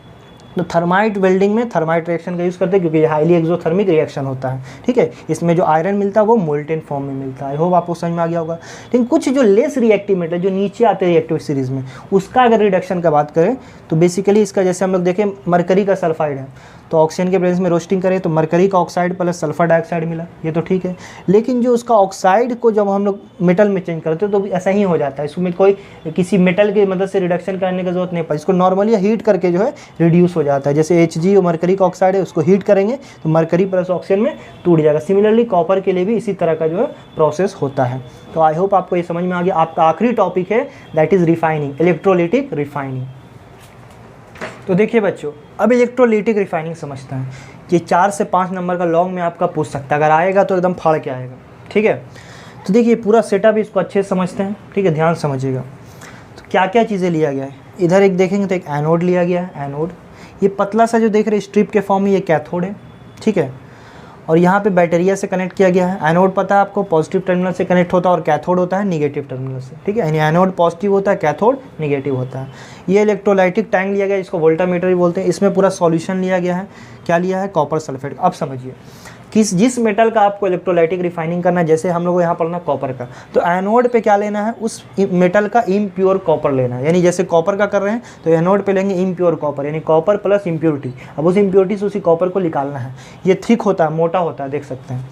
तो थर्माइट वेल्डिंग में थर्माइट रिएक्शन का यूज़ करते हैं क्योंकि ये हाईली एक्सोथर्मिक रिएक्शन होता है। ठीक है, इसमें जो आयरन मिलता है वो मोल्टेन फॉर्म में मिलता है। आई होप आपको समझ में आ गया होगा। लेकिन कुछ जो लेस रिएक्टिव मेटल जो नीचे आते हैं रिएक्टिव सीरीज में, उसका अगर रिडक्शन का बात करें तो बेसिकली इसका जैसे हम लोग देखें मरकरी का सल्फाइड है, तो ऑक्सीजन के प्रेजेंस में रोस्टिंग करें तो मरकरी का ऑक्साइड प्लस सल्फर डाइऑक्साइड मिला, ये तो ठीक है। लेकिन जो उसका ऑक्साइड को जब हम लोग मेटल में चेंज करते हैं तो ऐसा ही हो जाता है, इसमें कोई किसी मेटल की मदद से रिडक्शन करने की जरूरत नहीं पड़ती, इसको नॉर्मली हीट करके जो है रिड्यूस हो जाता है। जैसे Hg और मरकरी का ऑक्साइड है, उसको हीट करेंगे तो मरकरी प्लस ऑक्सीजन में टूट जाएगा। सिमिलरली कॉपर के लिए भी इसी तरह का जो है प्रोसेस होता है। तो आई होप आपको ये समझ में आ गया। आपका आखिरी टॉपिक है that is refining, electrolytic refining. तो देखिए बच्चों, अब इलेक्ट्रोलिटिक रिफाइनिंग समझते हैं। ये 4 से 5 नंबर का लॉन्ग में आपका पूछ सकता है, अगर आएगा तो एकदम फाड़ के आएगा। ठीक है, तो देखिए पूरा सेटअप इसको अच्छे से समझते हैं। ठीक है, ध्यान समझिएगा। तो क्या क्या चीज़ें लिया गया है, इधर एक देखेंगे तो एक एनोड लिया गया है। एनोड ये पतला सा जो देख रहे हैं स्ट्रिप के फॉर्म में, ये कैथोड है। ठीक है, और यहाँ पे बैटरिया से कनेक्ट किया गया है। एनोड पता है आपको पॉजिटिव टर्मिनल से कनेक्ट होता है और कैथोड होता है निगेटिव टर्मिनल से। ठीक है, यानी एनोड पॉजिटिव होता है, कैथोड निगेटिव होता है। ये इलेक्ट्रोलाइटिक टैंक लिया गया है, इसको वोल्टामीटर भी बोलते हैं। इसमें पूरा सॉल्यूशन लिया गया है। क्या लिया है? Copper sulphate. अब समझिए जिस मेटल का आपको इलेक्ट्रोलाइटिक रिफाइनिंग करना है, जैसे हम लोग को यहाँ पढ़ना कॉपर का, तो एनोड पे क्या लेना है? उस मेटल का इम्प्योर कॉपर लेना है। यानी जैसे कॉपर का कर रहे हैं तो एनोड पे लेंगे इम्प्योर कॉपर, यानी कॉपर प्लस इम्प्योरिटी। अब उस इम्प्योरिटी से उसी कॉपर को निकालना है। ये थिक होता है, मोटा होता है, देख सकते हैं।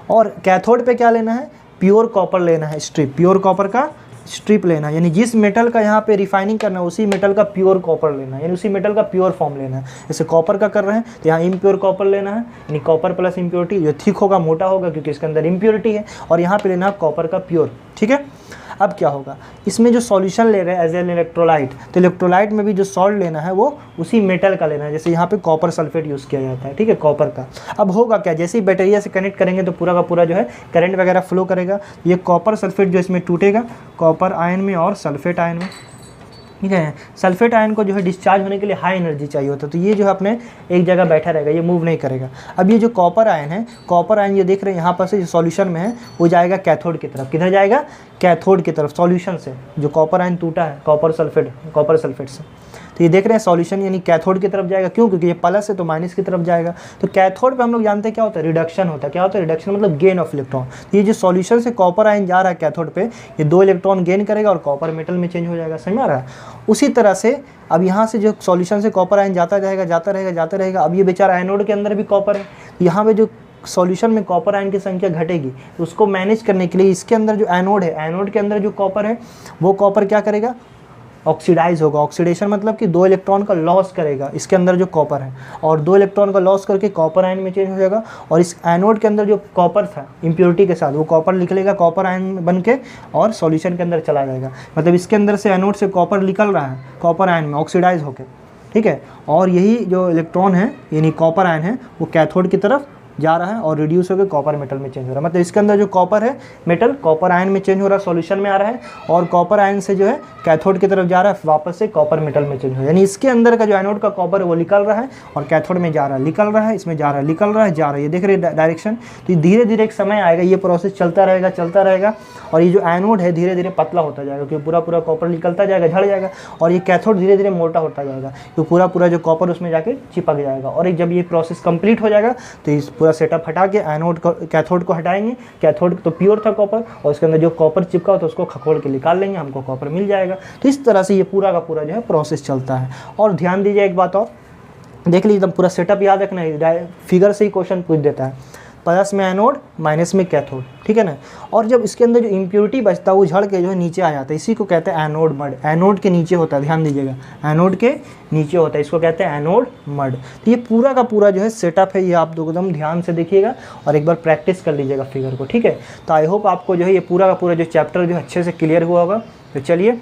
और कैथोड पे क्या लेना है? प्योर कॉपर लेना है, स्ट्रिप, प्योर कॉपर का स्ट्रिप लेना है। यानी जिस मेटल का यहाँ पे रिफाइनिंग करना है उसी मेटल का प्योर कॉपर लेना है, यानी उसी मेटल का प्योर फॉर्म लेना है। जैसे कॉपर का कर रहे हैं तो यहाँ इम्प्योर कॉपर लेना है, यानी कॉपर प्लस इम्प्योरिटी। जो थिक होगा, मोटा होगा, क्योंकि इसके अंदर इम्प्योरिटी है। और यहाँ पे लेना है कॉपर का प्योर। ठीक है, अब क्या होगा? इसमें जो सॉल्यूशन ले रहे हैं एज एन इलेक्ट्रोलाइट, तो इलेक्ट्रोलाइट में भी जो सॉल्ट लेना है वो उसी मेटल का लेना है। जैसे यहाँ पे कॉपर सल्फेट यूज़ किया जाता है। ठीक है, कॉपर का। अब होगा क्या? जैसे ही बैटरिया से कनेक्ट करेंगे तो पूरा का पूरा जो है करंट वगैरह फ्लो करेगा। ये कॉपर सल्फेट जो इसमें टूटेगा कॉपर आयन में और सल्फेट आयन में। ठीक है, सल्फेट आयन को जो है डिस्चार्ज होने के लिए हाई एनर्जी चाहिए होता है, तो ये जो है अपने एक जगह बैठा रहेगा, ये मूव नहीं करेगा। अब ये जो कॉपर आयन है, कॉपर आयन ये देख रहे हैं यहाँ पर से जो सॉल्यूशन में है वो जाएगा कैथोड की तरफ। किधर जाएगा? कैथोड की तरफ, सॉल्यूशन से। जो कॉपर आयन टूटा है कॉपर सल्फेट से, तो ये देख रहे हैं सॉल्यूशन यानी कैथोड की तरफ जाएगा। क्यों? क्योंकि ये प्लस है तो माइनस की तरफ जाएगा। तो कैथोड पे हम लोग जानते हैं क्या होता है? रिडक्शन होता है। क्या होता है? रिडक्शन मतलब गेन ऑफ इलेक्ट्रॉन। ये जो सॉल्यूशन से कॉपर आयन जा रहा है कैथोड पे, ये 2 इलेक्ट्रॉन गेन करेगा और कॉपर मेटल में चेंज हो जाएगा। समझ में आ रहा है? उसी तरह से अब यहाँ से जो सॉल्यूशन से कॉपर आयन जाता रहेगा। अब ये बेचारा एनोड के अंदर भी कॉपर है, यहाँ पे जो सॉल्यूशन में कॉपर आयन की संख्या घटेगी, तो उसको मैनेज करने के लिए इसके अंदर जो एनोड है, एनोड के अंदर जो कॉपर है वो कॉपर क्या करेगा? ऑक्सीडाइज होगा। ऑक्सीडेशन मतलब कि 2 इलेक्ट्रॉन का लॉस करेगा इसके अंदर जो कॉपर है, और 2 इलेक्ट्रॉन का लॉस करके कॉपर आयन में चेंज हो जाएगा। और इस एनोड के अंदर जो कॉपर था इम्प्योरिटी के साथ, वो कॉपर निकलेगा कॉपर आयन बन के और सॉल्यूशन के अंदर चला जाएगा। मतलब इसके अंदर से एनोड से कॉपर निकल रहा है कॉपर आयन में ऑक्सीडाइज होकर। ठीक है, और यही जो इलेक्ट्रॉन है यानी कॉपर आयन है वो कैथोड की तरफ जा रहा है और रिड्यूस होकर कॉपर मेटल में चेंज हो रहा है। मतलब इसके अंदर जो कॉपर है मेटल कॉपर आयन में चेंज हो रहा है, सॉल्यूशन में आ रहा है, और कॉपर आयन से जो है कैथोड की तरफ जा रहा है, वापस से कॉपर मेटल में चेंज हो रहा है। यानी इसके अंदर का जो एनोड का कॉपर है वो निकल रहा है और कैथोड में जा रहा है, निकल रहा है, इसमें जा रहा है, निकल रहा है, जा रहा है। ये देख रहे डायरेक्शन। तो धीरे धीरे एक समय आएगा, ये प्रोसेस चलता रहेगा और ये जो एनोड है धीरे धीरे पतला होता जाएगा, क्योंकि पूरा कॉपर निकलता जाएगा, झड़ जाएगा, और ये कैथोड धीरे धीरे मोटा होता जाएगा, तो पूरा जो कॉपर उसमें जाके चिपक जाएगा। और एक जब ये प्रोसेस कंप्लीट हो जाएगा तो इस पूरा सेटअप हटा के एनोड को कैथोड को हटाएंगे। कैथोड तो प्योर था कॉपर, और इसके अंदर जो कॉपर चिपका हो तो उसको खखोल के निकाल लेंगे, हमको कॉपर मिल जाएगा। तो इस तरह से ये पूरा का पूरा जो है प्रोसेस चलता है। और ध्यान दीजिए एक बात और, देख लीजिए एकदम पूरा सेटअप याद रखना है, फिगर से ही क्वेश्चन पूछ देता है। प्लस में एनोड, माइनस में कैथोड, ठीक है ना। और जब इसके अंदर जो इम्प्योरिटी बचता है वो झड़ के जो है नीचे आ जाता है, इसी को कहते हैं एनोड मड। एनोड के नीचे होता है, ध्यान दीजिएगा, एनोड के नीचे होता है, इसको कहते हैं एनोड मड। तो ये पूरा का पूरा जो है सेटअप है, ये आप लोग एकदम ध्यान से देखिएगा और एक बार प्रैक्टिस कर लीजिएगा फिगर को, ठीक है। तो आई होप आपको जो है ये पूरा का पूरा जो चैप्टर जो अच्छे से क्लियर हुआ होगा। तो चलिए